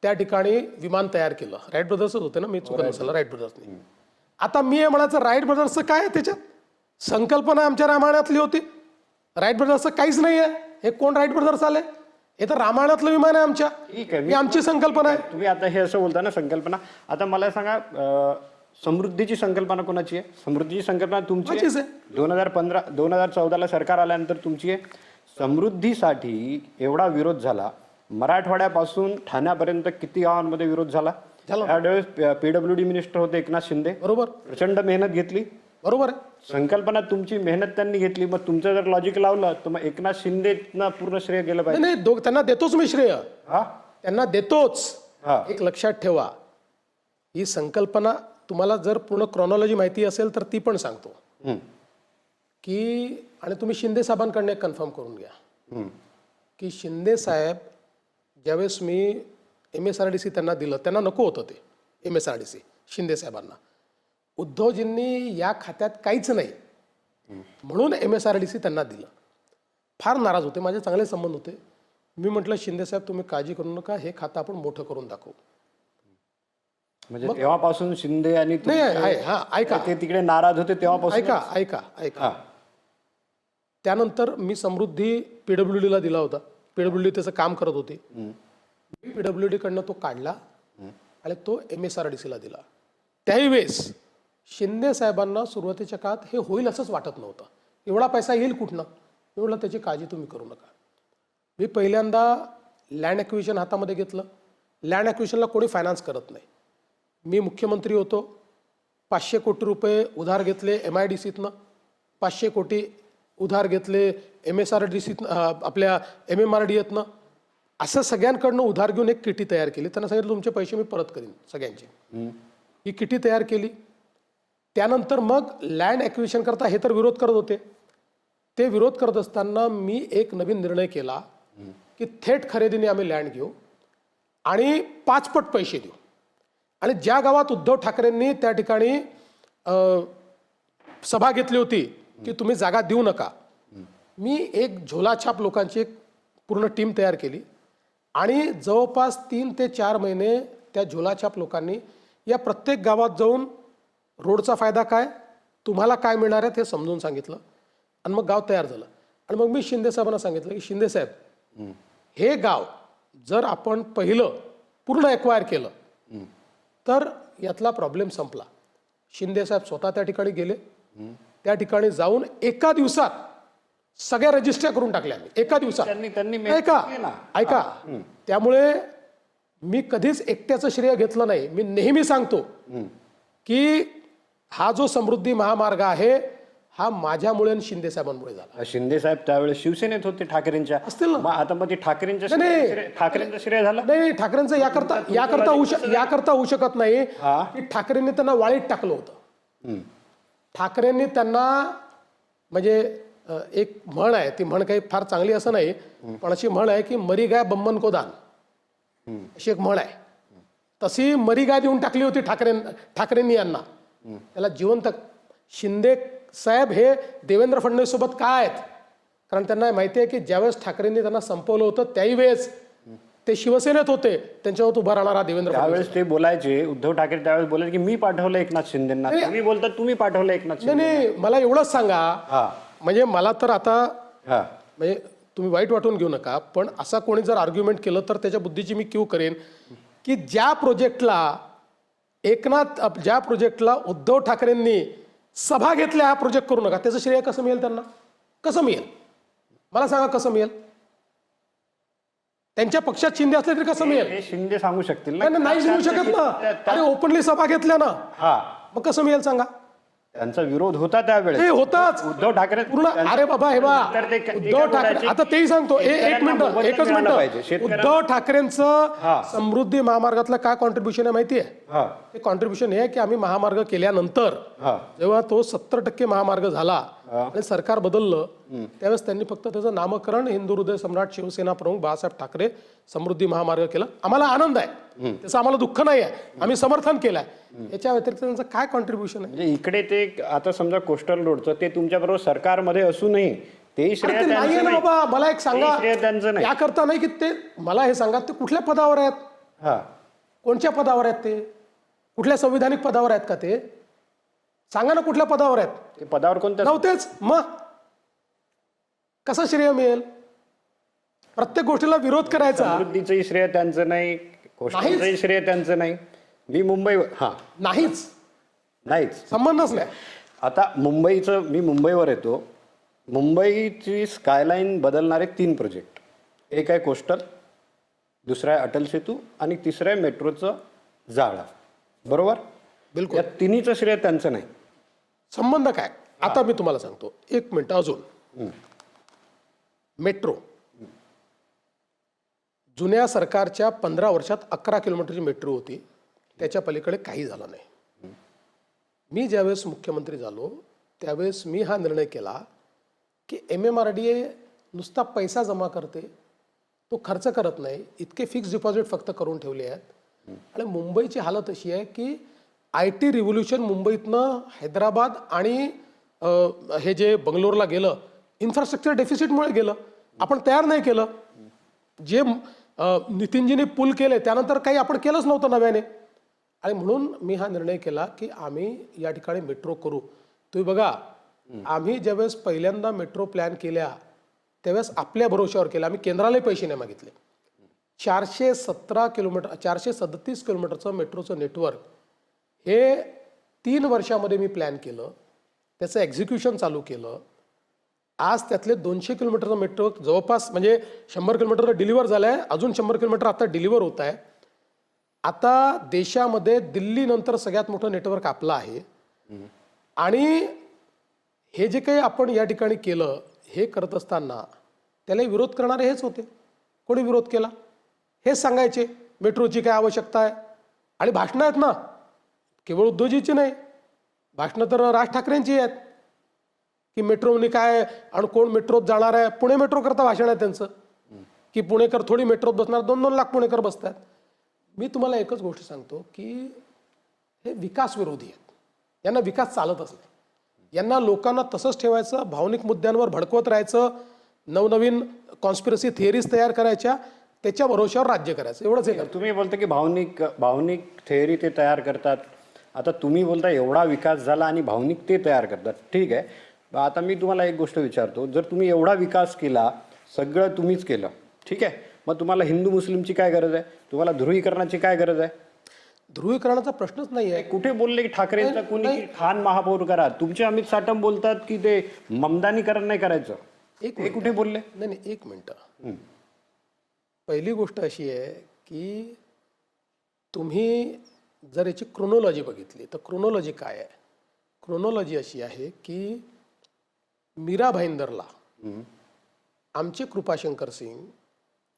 त्या ठिकाणी विमान तयार केलं. राईट ब्रदर्सच होते ना. मी चुकत नसेल राईट ब्रदर्सनी. आता मी हे म्हणायचं राईट ब्रदर्सचं काय आहे त्याच्यात. संकल्पना आमच्या रामायणातली होती. राईट ब्रदर्सचं काहीच नाही आहे. हे कोण राईट ब्रदर्स आले. हे तर रामायणातलं विमान आहे आमच्या. ही आमची संकल्पना आहे. तुम्ही आता हे असं बोलता ना संकल्पना. आता मला सांगा समृद्धीची संकल्पना कोणाची आहे. समृद्धीची संकल्पना तुमची आहे. 2014ला सरकार आल्यानंतर तुमची आहे. समृद्धीसाठी एवढा विरोध झाला. मराठवाड्यापासून ठाण्यापर्यंत किती गावांमध्ये विरोध झाला. त्यावेळेस PWD मिनिस्टर होते एकनाथ शिंदे. बरोबर. प्रचंड मेहनत घेतली. बरोबर आहे. संकल्पना तुमची, मेहनत त्यांनी घेतली, मग तुमचं जर लॉजिक लावलं तर मग एकनाथ शिंदेना पूर्ण श्रेय गेलं पाहिजे. नाही नाही, त्यांना देतोच मी श्रेय, हा त्यांना देतोच. हा. एक लक्षात ठेवा, ही संकल्पना तुम्हाला जर पूर्ण क्रॉनॉलॉजी माहिती असेल तर ती पण सांगतो हम्म. की, आणि तुम्ही शिंदे साहेबांकडनं एक कन्फर्म करून घ्या हम्म. की शिंदे साहेब ज्यावेळेस मी MSRDC त्यांना दिलं, त्यांना नको होतं ते MSRDC शिंदे साहेबांना. उद्धवजींनी या खात्यात काहीच नाही म्हणून MSRDC त्यांना दिलं. फार नाराज होते, माझे चांगले संबंध होते. मी म्हटलं शिंदे साहेब तुम्ही काळजी करू नका, हे खातं आपण मोठं करून दाखवू. म्हणजे तेव्हापासून शिंदे आणि नाही आहे, हा ऐका, ते तिकडे नाराज होते तेव्हापासून. ऐका ऐका ऐका त्यानंतर मी समृद्धी PWDला दिला होता. PWD त्याचं काम करत होती. मी PWD कडनं तो काढला आणि तो MSRDCला दिला. त्याही वेळेस शिंदे साहेबांना सुरुवातीच्या काळात हे होईल असंच वाटत नव्हतं. एवढा पैसा येईल कुठनं, एवढं त्याची काळजी तुम्ही करू नका. मी पहिल्यांदा लँड ॲक्विजिशन हातामध्ये घेतलं. लँड ॲक्विजिशनला कोणी फायनान्स करत नाही. मी मुख्यमंत्री होतो, 500 कोटी रुपये उधार घेतले MIDCतनं, 500 कोटी उधार घेतले MSRDCतनं, आपल्या MMRDAतनं. असं सगळ्यांकडनं उधार घेऊन एक किटी तयार केली. त्यांना सांगितलं तुमचे पैसे मी परत करीन सगळ्यांचे. ही किटी तयार केली. त्यानंतर मग लँड ॲक्विजिशन करता हे तर विरोध करत होते. ते विरोध करत असताना मी एक नवीन निर्णय केला की थेट खरेदीने आम्ही लँड घेऊ आणि 5 पट पैसे देऊ. आणि ज्या गावात उद्धव ठाकरेंनी त्या ठिकाणी सभा घेतली होती की तुम्ही जागा देऊ नका, मी एक झोलाछाप लोकांची एक पूर्ण टीम तयार केली आणि जवळपास 3 ते 4 महिने त्या झोलाछाप लोकांनी या प्रत्येक गावात जाऊन रोडचा फायदा काय, तुम्हाला काय मिळणार आहे ते समजून सांगितलं आणि मग गाव तयार झालं. आणि मग मी शिंदे साहेबांना सांगितलं की शिंदे साहेब, हे गाव जर आपण पहिलं पूर्ण एक्वायर केलं तर यातला प्रॉब्लेम संपला. शिंदे साहेब स्वतः त्या ठिकाणी गेले. त्या ठिकाणी जाऊन एका दिवसात सगळ्या रजिस्ट्र्या करून टाकल्या एका दिवसात. ऐका त्यामुळे मी कधीच एकट्याचं श्रेय घेतलं नाही. मी नेहमी सांगतो की हा जो समृद्धी महामार्ग आहे हा माझ्यामुळे आणि शिंदे साहेबांमुळे झाला. शिंदे साहेब त्यावेळेस शिवसेनेत होते ठाकरेंच्या, असतील ना. मग आता मग ते ठाकरेंचं श्रेय झालं. नाही, ठाकरेंचं याकरता होऊ शकत नाही की ठाकरेंनी त्यांना वाळीत टाकलं होतं. ठाकरेंनी त्यांना, म्हणजे एक म्हण आहे, ती म्हण काही फार चांगली असं नाही, पण अशी म्हण आहे की मरी गाय बम्मन को दान, अशी एक म्हण आहे. तशी मरी गाय देऊन टाकली होती ठाकरेंनी यांना. त्याला जिवंत. शिंदे साहेब हे देवेंद्र फडणवीस सोबत काय आहेत, कारण त्यांना माहिती आहे की ज्यावेळेस ठाकरेंनी त्यांना संपवलं होतं त्याही वेळेस ते शिवसेनेत होते, त्यांच्यावर उभा राहणारा देवेंद्र फडणवीस. त्यावेळेस ते बोलायचे, उद्धव ठाकरे त्यावेळेस बोलायचे की मी पाठवलं एकनाथ शिंदेंना, तुम्ही बोलतात तुम्ही पाठवलं एकनाथ शिंदे. नाही, मला एवढंच सांगा, म्हणजे मला तर आता म्हणजे तुम्ही वाईट वाटून घेऊ नका, पण असा कोणी जर आर्ग्युमेंट केलं तर त्याच्या बुद्धीची मी क्यू करेन की ज्या प्रोजेक्टला उद्धव ठाकरेंनी सभा घेतल्या, हा प्रोजेक्ट करू नका, त्याचं श्रेय कसं मिळेल त्यांना? कसं मिळेल मला सांगा, कसं मिळेल? त्यांच्या पक्षात शिंदे असले तरी कसं मिळेल? हे शिंदे सांगू शकतील ना. नाही सांगू शकत ना. अरे ओपनली सभा घेतल्या ना, मग कसं मिळेल सांगा? त्यांचा विरोध होता त्यावेळेस. ते होताच. उद्धव ठाकरे पूर्ण, अरे बाबा हे बा, उद्धव ठाकरे, आता तेही सांगतो, एकच मिनिट. उद्धव ठाकरेंचं समृद्धी महामार्गातलं काय कॉन्ट्रीब्युशन आहे माहिती आहे? ते कॉन्ट्रीब्युशन हे की आम्ही महामार्ग केल्यानंतर जेव्हा तो 70% महामार्ग झाला आणि सरकार बदललं, त्यावेळेस त्यांनी फक्त त्याचं नामकरण हिंदू हृदय सम्राट शिवसेना प्रमुख बाळासाहेब ठाकरे समृद्धी महामार्ग केलं. आम्हाला आनंद आहे, त्याचं आम्हाला दुःख नाही आहे, आम्ही समर्थन केलंय. याच्या व्यतिरिक्त त्यांचं काय कॉन्ट्रीब्युशन आहे? म्हणजे इकडे ते आता समजा कोस्टल रोडचं ते तुमच्या बरोबर सरकारमध्ये असूनही ते श्रेय नाही ना बाबा. मला एक सांगा, त्यांचं नाही. याकरता नाही की ते, मला हे सांगा ते कुठल्या पदावर आहेत, कोणत्या पदावर आहेत ते, कुठल्या संविधानिक पदावर आहेत का ते? सांगा ना कुठल्या पदावर आहेत ते. पदावर कोणत्या नव्हतेच, मग कसं श्रेय मिळेल? प्रत्येक गोष्टीला विरोध करायचा. समृद्धीचंही श्रेय त्यांचं नाही, कोस्टलचंही श्रेय त्यांचं नाही. मी मुंबईवर नाहीच नाहीच संबंधच नाही. आता मी मुंबईवर येतो. मुंबईची स्कायलाईन बदलणारे 3 प्रोजेक्ट, एक आहे कोस्टल, दुसरा आहे अटल सेतू आणि तिसरं आहे मेट्रोचं जाळं, बरोबर? बिलकुल. या तिन्हीचं श्रेय त्यांचं नाही. संबंध काय आता मी तुम्हाला सांगतो. एक मिनिट अजून. मेट्रो जुन्या सरकारच्या 15 वर्षात 11 किलोमीटरची मेट्रो होती. त्याच्या पलीकडे काही झालं नाही. मी ज्यावेळेस मुख्यमंत्री झालो त्यावेळेस मी हा निर्णय केला की MMRDA नुसता पैसा जमा करते, तो खर्च करत नाही. इतके फिक्स डिपॉझिट फक्त करून ठेवले आहेत. आणि मुंबईची हालत अशी आहे की IT रिव्होल्युशन मुंबईतनं हैदराबाद आणि हे जे बंगलोरला गेलं, इन्फ्रास्ट्रक्चर डेफिसिटमुळे गेलं. आपण तयार नाही केलं. जे नितीनजीने पूल केले त्यानंतर काही आपण केलंच नव्हतं नव्याने. आणि म्हणून मी हा निर्णय केला की आम्ही या ठिकाणी मेट्रो करू. तुम्ही बघा, आम्ही ज्यावेळेस पहिल्यांदा मेट्रो प्लॅन केल्या त्यावेळेस आपल्या भरोश्यावर केला. आम्ही केंद्रालाही पैसे नाही मागितले. 417 किलोमीटर 437 किलोमीटरचं मेट्रोचं नेटवर्क हे 3 वर्षामध्ये मी प्लॅन केलं. त्याचं एक्झिक्युशन चालू केलं. आज त्यातले 200 किलोमीटरचं मेट्रो जवळपास म्हणजे 100 किलोमीटर डिलिव्हर झालं आहे. अजून 100 किलोमीटर आता डिलिव्हर होत आहे. आता देशामध्ये दिल्लीनंतर सगळ्यात मोठं नेटवर्क आपलं आहे. आणि हे जे काही आपण या ठिकाणी केलं हे करत असताना त्याला विरोध करणारे हेच होते. कोणी विरोध केला? हेच सांगायचे मेट्रोची काय आवश्यकता आहे. आणि भाषणं आहेत ना, केवळ उद्धवजीची नाही, भाषणं तर राज ठाकरेंची आहेत की मेट्रोने काय आणि कोण मेट्रोत जाणार आहे. पुणे मेट्रो करता भाषण आहे त्यांचं की पुणेकर थोडी मेट्रोत बसणार, 2-2 लाख पुणेकर बसतात. मी तुम्हाला एकच गोष्ट सांगतो की हे विकास विरोधी आहेत. यांना विकास चालतच नाही. यांना लोकांना तसंच ठेवायचं, भावनिक मुद्द्यांवर भडकवत राहायचं, नवनवीन कॉन्स्पिरसी थिअरीज तयार करायच्या, त्याच्या भरोश्यावर राज्य करायचं, एवढंच हे करतो. तुम्ही बोलता की भावनिक थेअरी ते तयार करतात. आता तुम्ही बोलता एवढा विकास झाला आणि भावनिक ते तयार करतात. ठीक आहे. आता मी तुम्हाला एक गोष्ट विचारतो. जर तुम्ही एवढा विकास केला, सगळं तुम्हीच केलं, ठीक आहे, मग तुम्हाला हिंदू मुस्लिमची काय गरज आहे? तुम्हाला ध्रुवीकरणाची काय गरज आहे? ध्रुवीकरणाचा प्रश्नच नाही आहे. कुठे बोलले की ठाकरेंचा कोणी की खान महापौर करा? तुमचे अमित साटम बोलतात की ते ममदानीकरण नाही करायचं. हे कुठे बोलले? नाही, एक मिनिट. पहिली गोष्ट अशी आहे की तुम्ही जर याची क्रोनॉलॉजी बघितली तर क्रोनॉलॉजी काय आहे? क्रोनॉलॉजी अशी आहे की मीरा भाईंदरला आमचे कृपाशंकर सिंग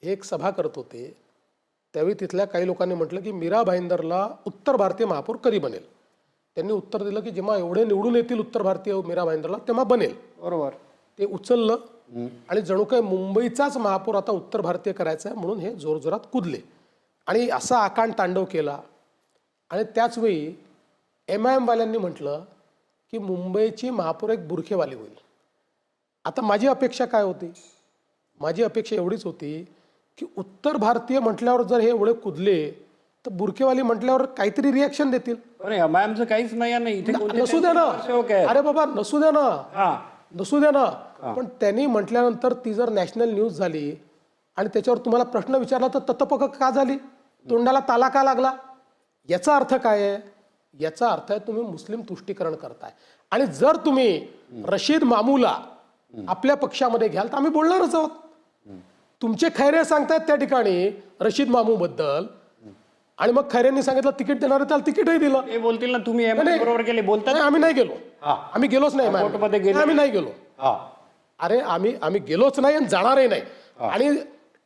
एक सभा करत होते. त्यावेळी तिथल्या काही लोकांनी म्हटलं की मीरा भाईंदरला उत्तर भारतीय महापौर कधी बनेल. त्यांनी उत्तर दिलं की जेव्हा एवढे निवडून येतील उत्तर भारतीय मीरा भाईंदरला तेव्हा बनेल. बरोबर. ते उचललं आणि जणू काय मुंबईचाच महापौर आता उत्तर भारतीय करायचा आहे म्हणून हे जोरजोरात कुदले आणि असा आकांड तांडव केला. आणि त्याचवेळी MIM वाल्यांनी म्हटलं की मुंबईची महापौर एक बुरखेवाली होईल. आता माझी अपेक्षा काय होती? माझी अपेक्षा एवढीच होती की उत्तर भारतीय म्हटल्यावर जर हे एवढे कुदले तर बुरखेवाली म्हटल्यावर काहीतरी रिॲक्शन देतील. अरे MIMचं काहीच नाही आहे ना इथे. नसू द्या ना. अरे बाबा नसू द्या ना. नसू द्या ना. पण त्यांनी म्हटल्यानंतर ती जर नॅशनल न्यूज झाली आणि त्याच्यावर तुम्हाला प्रश्न विचारला तर ततपक का झाली? तोंडाला ताला का लागला? याचा अर्थ काय आहे? याचा अर्थ आहे तुम्ही मुस्लिम तुष्टीकरण करताय. आणि जर तुम्ही रशीद मामूला आपल्या पक्षामध्ये घ्याल तर आम्ही बोलणारच आहोत. तुमचे खैरे सांगतायत त्या ठिकाणी रशीद मामू बद्दल आणि मग खैरेंनी सांगितलं तिकीट देणार, त्याला तिकीटही दिलं. ते बोलतील ना तुम्ही MIM बरोबर गेले. बोलतात आम्ही नाही गेलो. आम्ही गेलोच नाही. आम्ही नाही गेलो. अरे आम्ही गेलोच नाही आणि जाणारही नाही. आणि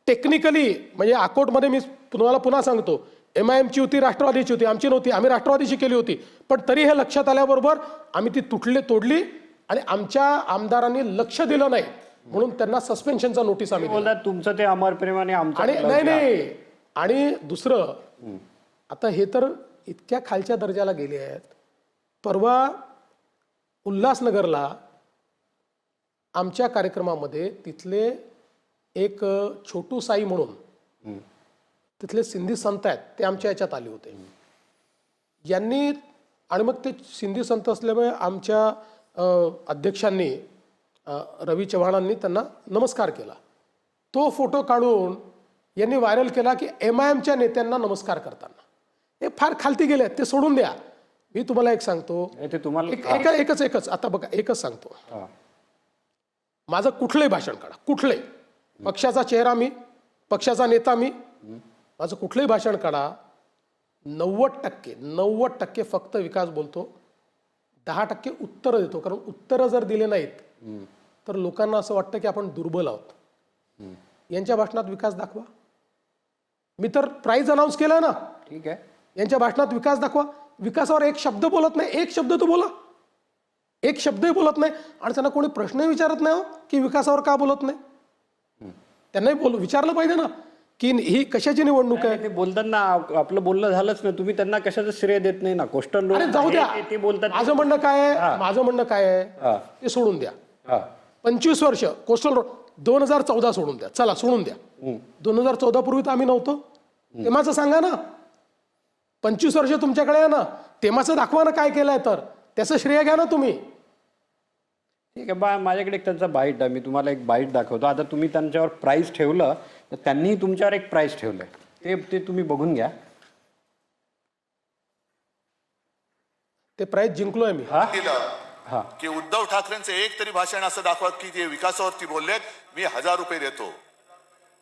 टेक्निकली म्हणजे अकोटमध्ये मी तुम्हाला पुन्हा सांगतो, MIMची होती, राष्ट्रवादीची होती, आमची नव्हती. आम्ही राष्ट्रवादीची केली होती. पण तरी हे लक्षात आल्याबरोबर आम्ही ती तोडली आणि आमच्या आमदारांनी लक्ष दिलं नाही म्हणून त्यांना सस्पेन्शनचा नोटीस आम्ही बोलतात. तुमचं ते अमर प्रेम आणि आमचं आणि नाही. आणि दुसरं, आता हे तर इतक्या खालच्या दर्जाला गेले आहेत. परवा उल्हासनगरला आमच्या कार्यक्रमामध्ये तिथले एक छोटू साई म्हणून तिथले सिंधी संत आहेत ते आमच्या याच्यात आले होते. यांनी आणि मग ते सिंधी संत असल्यामुळे आमच्या अध्यक्षांनी रवी चव्हाणांनी त्यांना नमस्कार केला. तो फोटो काढून यांनी व्हायरल केला की MIMच्या नेत्यांना नमस्कार करताना. हे फार खालती गेले ते सोडून द्या. मी तुम्हाला एक सांगतो, ते तुम्हाला एकच आता बघा, एकच सांगतो. माझं कुठलंही भाषण काढा, कुठलंही पक्षाचा चेहरा मी, पक्षाचा नेता मी, माझं कुठलंही भाषण काढा, 90% फक्त विकास बोलतो. 10% उत्तरं देतो, कारण उत्तरं जर दिले नाहीत तर लोकांना असं वाटतं की आपण दुर्बल आहोत. यांच्या भाषणात विकास दाखवा. मी तर प्राइज अनाऊन्स केलं ना. ठीक आहे. यांच्या भाषणात विकास दाखवा. विकासावर एक शब्द बोलत नाही. एक शब्द तो बोला. एक शब्दही बोलत नाही. आणि त्यांना कोणी प्रश्नही विचारत नाही हो की विकासावर का बोलत नाही. त्यांनाही विचारलं पाहिजे ना की ही कशाची निवडणूक आहे. ते बोलताना आपलं बोलणं झालंच ना. तुम्ही त्यांना कशाचं श्रेय देत नाही ना. कोस्टल अरे जाऊ द्या. ते बोलतात. माझं म्हणणं काय आहे, माझं म्हणणं काय आहे ते सोडून द्या. 25 वर्ष कोस्टल रोड 2014 सोडून द्या. चला सोडून द्या. 2014 पूर्वी तर आम्ही नव्हतो. तेव्हाचं सांगा ना. 25 वर्ष तुमच्याकडे आहे ना. तेव्हाचं दाखवा ना काय केलंय, तर त्याचं श्रेय घ्या ना तुम्ही. ठीक आहे बा, माझ्याकडे एक त्यांचा बाईट आहे. मी तुम्हाला एक बाईट दाखवतो. आता तुम्ही त्यांच्यावर प्राईस ठेवलं तर त्यांनीही तुमच्यावर एक प्राईस ठेवलंय. ते तुम्ही बघून घ्या. ते प्राइज जिंकलोय मी. की उद्धव ठाकरेंचं एक तरी भाषण असं दाखवा की ते विकासावरती बोललेत, मी 1000 रुपये देतो.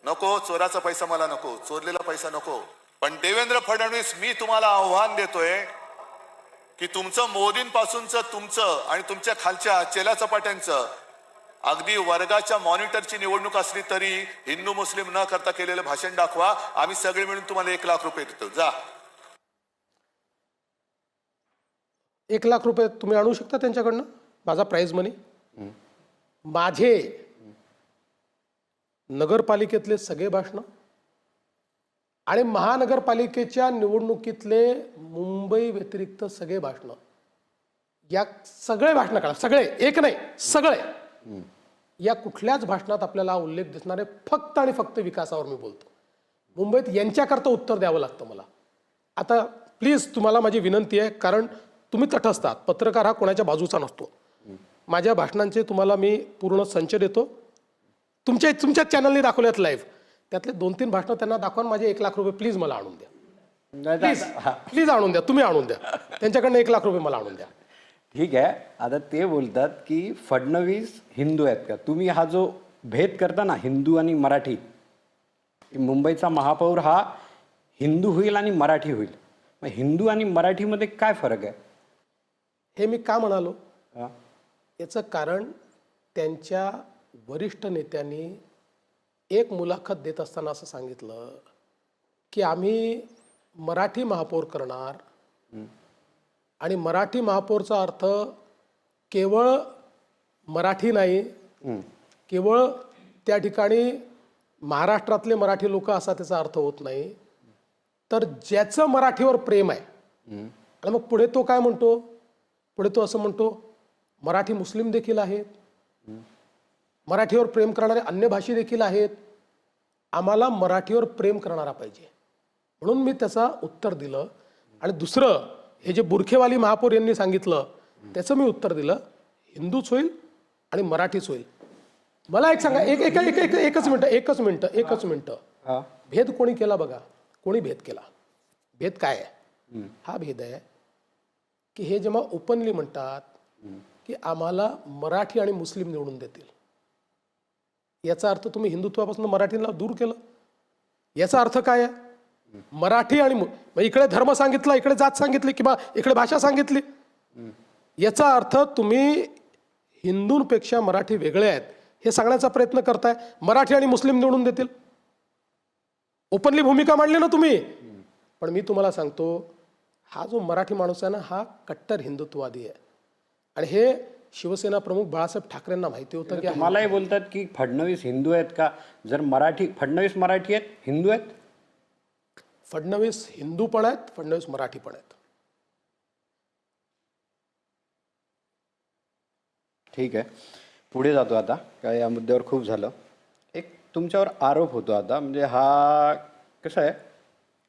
नको, चोराचा पैसा मला नको, चोरलेला पैसा नको. पण देवेंद्र फडणवीस, मी तुम्हाला आव्हान देतोय की तुमचं मोदींपासूनचं तुमचं आणि तुमच्या खालच्या चेला चपाट्यांचं अगदी वर्गाच्या मॉनिटरची निवडणूक असली तरी हिंदू मुस्लिम न करता केलेलं भाषण दाखवा. आम्ही सगळे मिळून तुम्हाला 1 लाख रुपये देतो. जा. 1 लाख रुपये तुम्ही आणू शकता त्यांच्याकडनं माझा प्राइज मनी. माझे नगरपालिकेतले सगळे भाषणं आणि महानगरपालिकेच्या निवडणुकीतले मुंबई व्यतिरिक्त सगळे भाषणं, या सगळे भाषणं काढा. सगळे, एक नाही, सगळे. या कुठल्याच भाषणात आपल्याला उल्लेख दिसणार आहे फक्त आणि फक्त विकासावर मी बोलतो. मुंबईत यांच्याकरता उत्तर द्यावं लागतं मला. आता प्लीज तुम्हाला माझी विनंती आहे, कारण तुम्ही तटस्थ आहात. पत्रकार हा कोणाच्या बाजूचा नसतो. माझ्या भाषणांचे तुम्हाला मी पूर्ण संच देतो. तुमच्याच चॅनलने दाखवल्यात लाईव्ह. त्यातले 2-3 भाषणं त्यांना दाखवा. माझे 1 लाख रुपये प्लीज मला आणून द्या. प्लीज आणून द्या. तुम्ही आणून द्या. त्यांच्याकडनं 1 लाख रुपये मला आणून द्या. ठीक आहे. आता ते बोलतात की फडणवीस हिंदू आहेत का. तुम्ही हा जो भेद करता ना हिंदू आणि मराठी, मुंबईचा महापौर हा हिंदू होईल आणि मराठी होईल. मग हिंदू आणि मराठीमध्ये काय फरक आहे? हे मी का म्हणालो, याचं कारण त्यांच्या वरिष्ठ नेत्यांनी एक मुलाखत देत असताना असं सांगितलं की आम्ही मराठी महापौर करणार. आणि मराठी महापौरचा अर्थ केवळ मराठी नाही, केवळ त्या ठिकाणी महाराष्ट्रातले मराठी लोक असा त्याचा अर्थ होत नाही, तर ज्याचं मराठीवर प्रेम आहे. आणि मग पुढे तो काय म्हणतो, पुढे तो असं म्हणतो मराठी मुस्लिम देखील आहेत, मराठीवर प्रेम करणारे अन्य भाषी देखील आहेत, आम्हाला मराठीवर प्रेम करणारा पाहिजे. म्हणून मी त्याचा उत्तर दिलं. आणि दुसरं, हे जे बुरखेवाली महापौर यांनी सांगितलं त्याचं मी उत्तर दिलं, हिंदूच होईल आणि मराठीच होईल. मला एक सांगा, एकच मिनिट. भेद कोणी केला बघा, कोणी भेद केला. भेद काय आहे? हा भेद आहे की हे जेव्हा ओपनली म्हणतात की आम्हाला मराठी आणि मुस्लिम निवडून देतील, याचा अर्थ तुम्ही हिंदुत्वापासून मराठीला दूर केलं. याचा अर्थ काय आहे? मराठी आणि इकडे धर्म सांगितला, इकडे जात सांगितली किंवा इकडे भाषा सांगितली. याचा अर्थ तुम्ही हिंदूंपेक्षा मराठी वेगळे आहेत हे सांगण्याचा प्रयत्न करताय. मराठी आणि मुस्लिम निवडून देतील, ओपनली भूमिका मांडली ना तुम्ही. पण मी तुम्हाला सांगतो, हा जो मराठी माणूस आहे ना, हा कट्टर हिंदुत्ववादी आहे. आणि हे शिवसेना प्रमुख बाळासाहेब ठाकरेंना माहिती होतं की मलाही बोलतात की फडणवीस हिंदू आहेत का. जर फडणवीस मराठी आहेत, हिंदू आहेत. फडणवीस हिंदू पण आहेत, फडणवीस मराठी पण आहेत. ठीक आहे, पुढे जातो आता. काय या मुद्द्यावर खूप झालं. एक तुमच्यावर आरोप होतो आता, म्हणजे हा कसं आहे,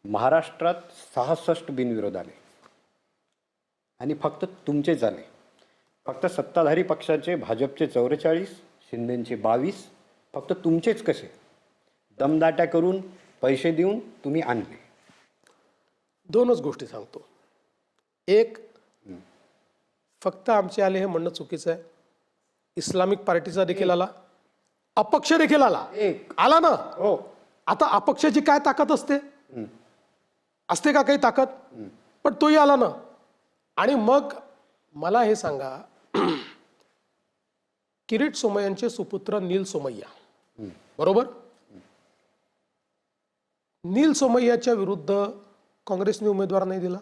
महाराष्ट्रात 66 बिनविरोध आले आणि फक्त तुमचेच आले. फक्त सत्ताधारी पक्षाचे भाजपचे 44, शिंदेचे 22, फक्त तुमचेच कसे दमदाट्या करून पैसे देऊन तुम्ही आणले. 2च गोष्टी सांगतो. एक, फक्त आमचे आले हे म्हणणं चुकीचं आहे. इस्लामिक पार्टीचा देखील आला, अपक्ष देखील आला ना. हो. आता अपक्षाची काय ताकद असते? असते का काही ताकद? पण तोही आला ना. आणि मग मला हे सांगा, किरीट सोमय्यांचे सुपुत्र नील सोमय्या, बरोबर? नील सोमय्याच्या विरुद्ध काँग्रेसने उमेदवार नाही दिला.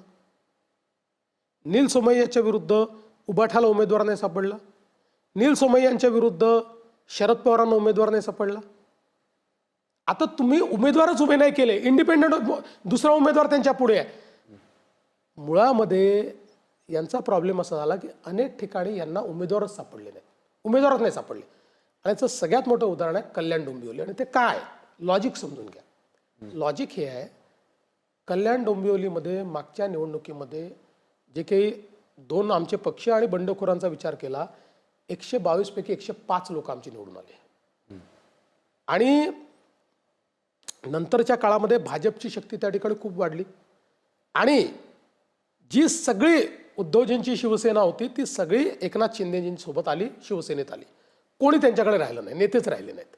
नील सोमय्याच्या विरुद्ध उबाठाला उमेदवार नाही सापडला. नील सोमय्यांच्या विरुद्ध शरद पवारांना उमेदवार नाही सापडला. आता तुम्ही उमेदवारच उभे नाही केले, इंडिपेंडंट दुसरा उमेदवार त्यांच्या पुढे आहे. मुळामध्ये यांचा प्रॉब्लेम असा झाला की अनेक ठिकाणी यांना उमेदवारच सापडले नाहीत, उमेदवारच नाही सापडले. आणि याचं सगळ्यात मोठं उदाहरण आहे कल्याण डोंबिवली. आणि ते काय, लॉजिक समजून घ्या. लॉजिक हे आहे, कल्याण डोंबिवलीमध्ये मागच्या निवडणुकीमध्ये जे काही 2 आमचे पक्ष आणि बंडखोरांचा विचार केला, 122 पैकी 105 लोक आमची निवडून आले. आणि नंतरच्या काळामध्ये भाजपची शक्ती त्या ठिकाणी खूप वाढली. आणि जी सगळी उद्धवजींची शिवसेना होती ती सगळी एकनाथ शिंदेजींसोबत आली, शिवसेनेत आली. कोणी त्यांच्याकडे राहिलं नाही, नेतेच राहिले नाहीत.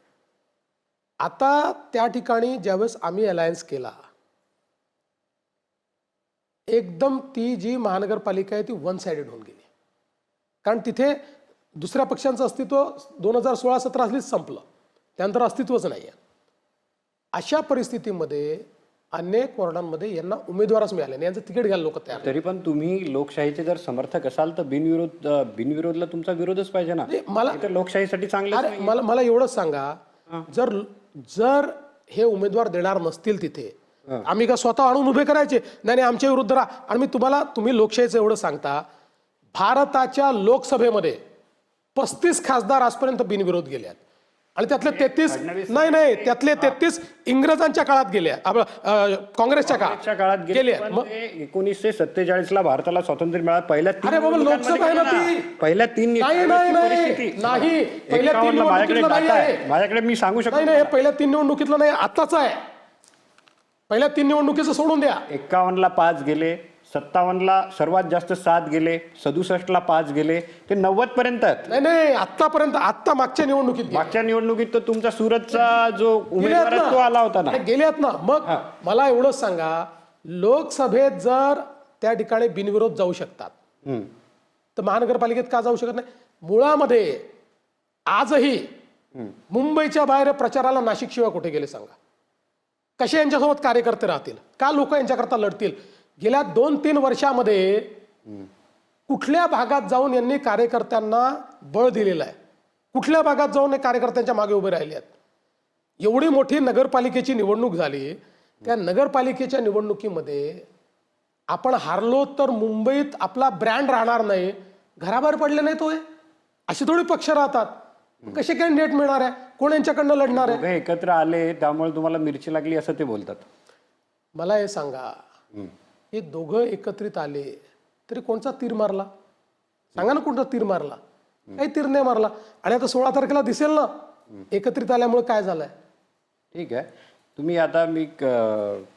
आता त्या ठिकाणी ज्यावेळेस आम्ही अलायन्स केला, एकदम ती जी महानगरपालिका आहे ती वन साइडेड होऊन गेली. कारण तिथे दुसऱ्या पक्षांचं अस्तित्व 2016-17 असलीच संपलं, त्यानंतर अस्तित्वच नाही आहे. अशा परिस्थितीमध्ये अनेक वॉर्डांमध्ये यांना उमेदवारच मिळाले नाही, यांचं तिकीट घ्यायला लोक तयार. तरी पण तुम्ही लोकशाहीचे जर समर्थक असाल तर बिनविरोधला तुमचा विरोधच पाहिजे ना. मला तर लोकशाहीसाठी चांगलं. मला एवढंच सांगा, जर हे उमेदवार देणार नसतील तिथे, आम्ही का स्वतः आणून उभे करायचे? नाही आमच्या विरुद्ध राहा. आणि तुम्ही लोकशाहीचं एवढं सांगता, भारताच्या लोकसभेमध्ये 35 खासदार आजपर्यंत बिनविरोध गेले आहेत. आणि त्यातले 33 नाही त्यातले 33 इंग्रजांच्या काळात गेले, काँग्रेसच्या काळात गेले. 1947ला भारताला स्वातंत्र्य मिळालं. पहिल्या लोकसभा आहे ना ती, पहिल्या 3 नाही पहिल्या 3 निवडणुकीतलं नाही, माझ्याकडे मी सांगू शकतो. नाही पहिल्या 3 निवडणुकीतलं नाही, आत्ताच आहे. पहिल्या 3 निवडणुकीचं सोडून द्या. 51ला 5 गेले, 57ला सर्वात जास्त 7 गेले, 67ला 5 गेले, ते 90 पर्यंत. नाही आतापर्यंत, आता मागच्या निवडणुकीत तर तुमचा सुरतचा जो उमेदवार तो आला होता ना, गेल्यात ना. मग मला एवढंच सांगा, लोकसभेत जर त्या ठिकाणी बिनविरोध जाऊ शकतात तर महानगरपालिकेत का जाऊ शकत नाही? मुळामध्ये आजही मुंबईच्या बाहेर प्रचाराला नाशिक शिवाय कुठे गेले सांगा? कसे यांच्यासोबत कार्यकर्ते राहतील? का लोक यांच्याकरता लढतील? गेल्या 2-3 वर्षामध्ये कुठल्या भागात जाऊन यांनी कार्यकर्त्यांना बळ दिलेलं आहे? कुठल्या भागात जाऊन हे कार्यकर्त्यांच्या मागे उभे राहिले आहेत? एवढी मोठी नगरपालिकेची निवडणूक झाली, त्या नगरपालिकेच्या निवडणुकीमध्ये आपण हारलो तर मुंबईत आपला ब्रँड राहणार नाही, घराबाहेर पडले नाही तो. असे थोडी पक्ष राहतात. कसे कॅन्डिडेट मिळणार आहे? कोण यांच्याकडनं लढणार आहे? एकत्र आले त्यामुळे तुम्हाला मिरची लागली असं ते बोलतात. मला हे सांगा, हे दोघं एकत्रित आले तरी कोणचा तीर मारला सांगा ना? कोणता तीर मारला? काही तीर नाही मारला. आणि आता 16 तारखेला दिसेल ना एकत्रित आल्यामुळे काय झालंय. ठीक आहे, तुम्ही आता मी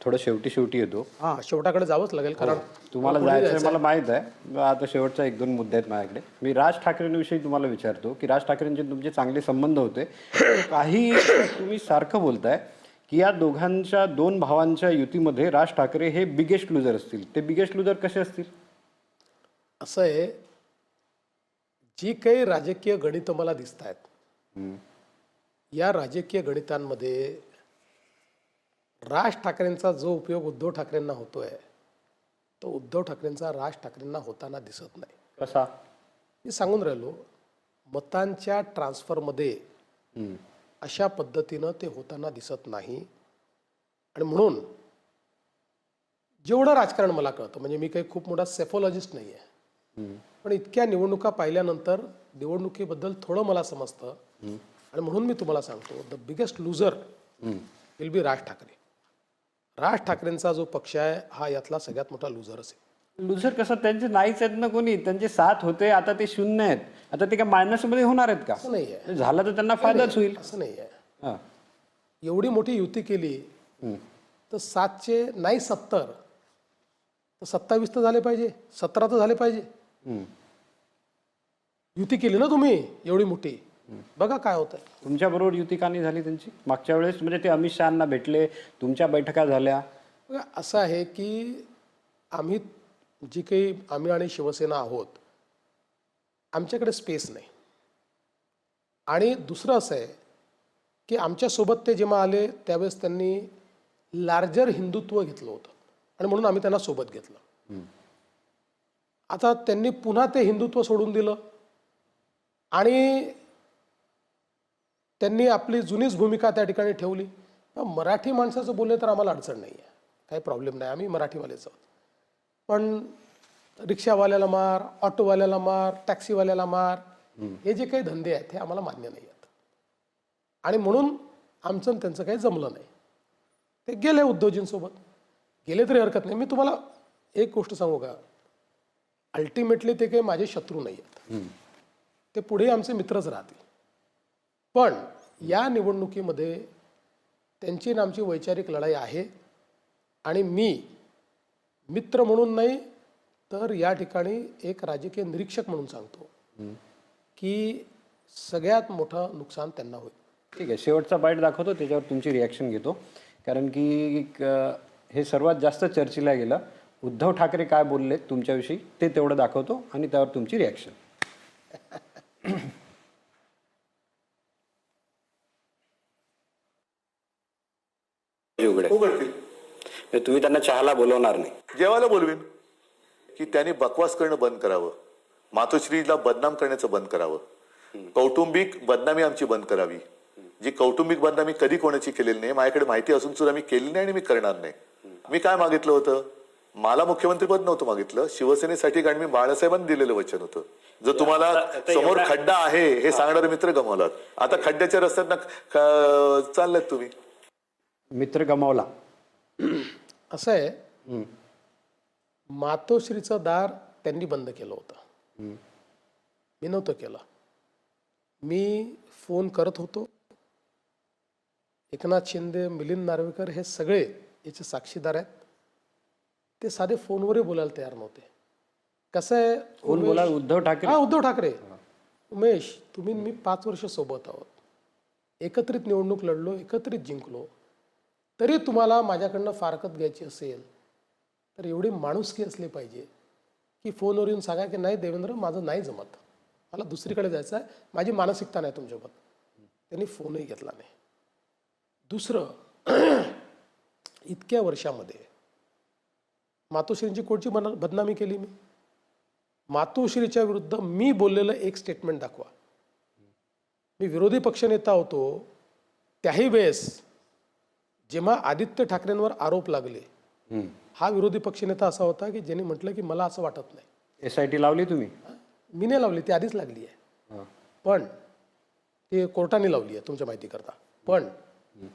थोडं शेवटी येतो. शेवटाकडे जावंच लागेल, कारण तुम्हाला जायचं मला माहित आहे. आता शेवटचा 1-2 मुद्दे आहेत माझ्याकडे. मी राज ठाकरेंविषयी तुम्हाला विचारतो की राज ठाकरेंचे तुमचे चांगले संबंध होते, काही तुम्ही सारखं बोलताय की या दोघांच्या 2 भावांच्या युतीमध्ये राज ठाकरे हे बिगेस्ट लुजर असतील. ते बिगेस्ट लुजर कसे असतील? असं आहे, जी काही राजकीय गणितं मला दिसत आहेत, या राजकीय गणितांमध्ये राज ठाकरेंचा जो उपयोग उद्धव ठाकरेंना होतोय तो उद्धव ठाकरेंचा राज ठाकरेंना होताना दिसत नाही. कसा? मी सांगून राहिलो, मतांच्या ट्रान्सफरमध्ये अशा पद्धतीनं ते होताना दिसत नाही. आणि म्हणून जेवढं राजकारण मला कळतं, म्हणजे मी काही खूप मोठा सेफॉलॉजिस्ट नाही आहे, पण इतक्या निवडणुका पाहिल्यानंतर निवडणुकीबद्दल थोडं मला समजतं. आणि म्हणून मी तुम्हाला सांगतो, the biggest loser will be Raj Thackeray. Raj ठाकरेंचा जो पक्ष आहे हा यातला सगळ्यात मोठा लुजर असेल. लुजर कसं? त्यांचे नाहीच आहेत ना कोणी. त्यांचे 7 होते, आता ते 0 आहेत. आता ते काय मायनस मध्ये होणार आहेत का? असं नाही आहे. झालं तर त्यांना फायदाच होईल. असं नाही आहे. एवढी मोठी युती केली तर 7चे नाही 70 तर 27 तर झाले पाहिजे, 17 तर झाले पाहिजे. युती केली ना तुम्ही एवढी मोठी, बघा काय होतं. तुमच्या बरोबर युती का नाही झाली त्यांची मागच्या वेळेस? म्हणजे ते अमित शहांना भेटले, तुमच्या बैठका झाल्या. बघा असं आहे की आम्ही आणि शिवसेना आहोत, आमच्याकडे स्पेस नाही. आणि दुसरं असं आहे की आमच्यासोबत ते जेव्हा आले त्यावेळेस त्यांनी लार्जर हिंदुत्व घेतलं होतं आणि म्हणून आम्ही त्यांना सोबत घेतलं. आता त्यांनी पुन्हा ते हिंदुत्व सोडून दिलं आणि त्यांनी आपली जुनीच भूमिका त्या ठिकाणी ठेवली. मराठी माणसाचं बोलले तर आम्हाला अडचण नाही आहे, काही प्रॉब्लेम नाही, आम्ही मराठीवालेच आहोत. पण रिक्षावाल्याला मार, ऑटोवाल्याला मार, टॅक्सीवाल्याला मार, हे जे काही धंदे आहेत हे आम्हाला मान्य नाही आहेत. आणि म्हणून आमचं आणि त्यांचं काही जमलं नाही. ते गेले उद्धवजींसोबत, गेले तरी हरकत नाही. मी तुम्हाला एक गोष्ट सांगू का, अल्टिमेटली ते काही माझे शत्रू नाही आहेत, ते पुढे आमचे मित्रच राहतील. पण या निवडणुकीमध्ये त्यांची आणि आमची वैचारिक लढाई आहे आणि मी मित्र म्हणून नाही तर या ठिकाणी एक राजकीय निरीक्षक म्हणून सांगतो की सगळ्यात मोठं नुकसान त्यांना होईल. ठीक आहे, शेवटचा बाईट दाखवतो, त्याच्यावर तुमची रिॲक्शन घेतो. कारण की हे सर्वात जास्त चर्चेला गेलं. उद्धव ठाकरे काय बोलले तुमच्याविषयी ते तेवढं दाखवतो आणि त्यावर तुमची रिॲक्शन. उघडतील. तुम्ही त्यांना चहाला बोलवणार नाही, जेवायला बोलवीन. की त्यांनी बकवास करणं बंद करावं, मातोश्रीला बदनाम करण्याचं बंद करावं, कौटुंबिक बदनामी आमची बंद करावी. जी कौटुंबिक बदनामी कधी कोणाची केलेली नाही, माझ्याकडे माहिती असून सुद्धा मी केली नाही आणि मी करणार नाही. मी काय मागितलं होतं, मला मुख्यमंत्रीपद नव्हतं मागितलं, शिवसेनेसाठी, कारण मी बाळासाहेबांनी दिलेलं वचन होतं. जर तुम्हाला समोर खड्डा आहे हे सांगणारे मित्र गमावलात, आता खड्ड्याच्या रस्त्यात चाललेत तुम्ही. मित्र गमावला. असं आहे, मातोश्रीचं दार त्यांनी बंद केलं होतं, मी नव्हतं केलं. मी फोन करत होतो. एकनाथ शिंदे, मिलिंद नार्वेकर हे सगळे याचे साक्षीदार आहेत. ते साधे फोनवरही बोलायला तयार नव्हते. कसं आहे, कोण बोला? उद्धव ठाकरे. हा, उद्धव ठाकरे. उमेश, तुम्ही मी 5 वर्ष सोबत आहोत, एकत्रित निवडणूक लढलो, एकत्रित जिंकलो. तरी तुम्हाला माझ्याकडनं फारकत घ्यायची असेल तर एवढी माणुसकी असली पाहिजे की फोनवर येऊन सांगा की नाही देवेंद्र, माझं नाही जमत, मला दुसरीकडे जायचं आहे, माझी मानसिकता नाही तुमच्यासोबत. त्यांनी फोनही घेतला नाही. दुसरं, इतक्या वर्षामध्ये मातोश्रींची कोणची बदनामी केली मी? मातोश्रीच्या विरुद्ध मी बोललेलं एक स्टेटमेंट दाखवा. मी विरोधी पक्षनेता होतो त्याही वेळेस जेव्हा आदित्य ठाकरेंवर आरोप लागले, हा विरोधी पक्षनेता असा होता की ज्यांनी म्हटलं की मला असं वाटत नाही. SIT लावली तुम्ही? मी नाही लावली, ती आधीच लागली आहे, पण ते कोर्टाने लावली आहे तुमच्या माहिती करता. पण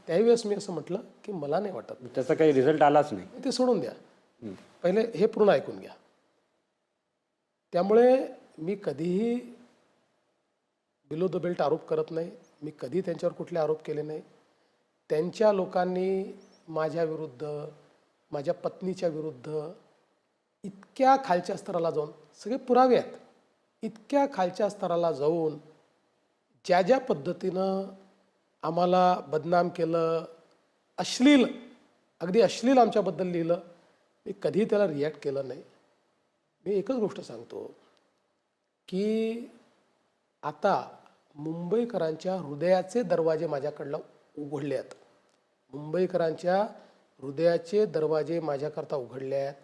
त्याही वेळेस मी असं म्हटलं की मला नाही वाटत. त्याचा काही रिझल्ट आलाच नाही. ते सोडून द्या, पहिले हे पूर्ण ऐकून घ्या. त्यामुळे मी कधीही बिलो द बेल्ट आरोप करत नाही. मी कधी त्यांच्यावर कुठले आरोप केले नाही. त्यांच्या लोकांनी माझ्या विरुद्ध, माझ्या पत्नीच्या विरुद्ध इतक्या खालच्या स्तराला जाऊन, सगळे पुरावे आहेत, इतक्या खालच्या स्तराला जाऊन ज्या ज्या पद्धतीनं आम्हाला बदनाम केलं, अश्लील, अगदी अश्लील आमच्याबद्दल लिहिलं, मी कधी त्याला रिॲक्ट केलं नाही. मी एकच गोष्ट सांगतो की आता मुंबईकरांच्या हृदयाचे दरवाजे माझ्याकडला उघडले आहेत. मुंबईकरांच्या हृदयाचे दरवाजे माझ्याकरता उघडले आहेत.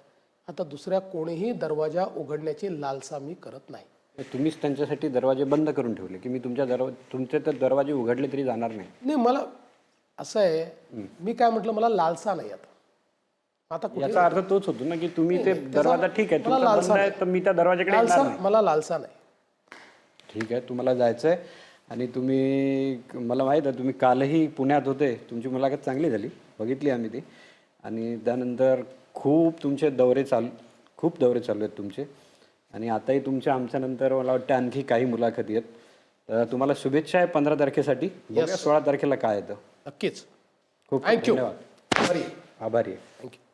आता दुसऱ्या कोणीही दरवाजा उघडण्याची लालसा मी करत नाही. तुम्हीच त्यांच्यासाठी दरवाजे बंद करून ठेवले की मी तुमचे तर दरवाजे उघडले तरी जाणार नाही. नाही, मला असं आहे, मी काय म्हटलं, मला लालसा नाही. आता याचा अर्थ तोच होतो ना की तुम्ही ते दरवाजा, ठीक आहे तुमचा बंद आहे तर मी त्या दरवाजाकडे येणार नाही. मला लालसा नाही. ठीक आहे, तुम्हाला जायचं आहे आणि तुम्ही, मला माहीत आहे तुम्ही कालही पुण्यात होते, तुमची मुलाखत चांगली झाली, बघितली आम्ही ती. आणि त्यानंतर खूप तुमचे दौरे चालू आहेत तुमचे. आणि आताही तुमच्या आमच्यानंतर मला वाटतं आणखी काही मुलाखती आहेत. तर तुम्हाला शुभेच्छा आहे 15 तारखेसाठी. 16 तारखेला काय येतं. नक्कीच. खूप थँक्यू. धन्यवाद. आभारी आहे. थँक्यू.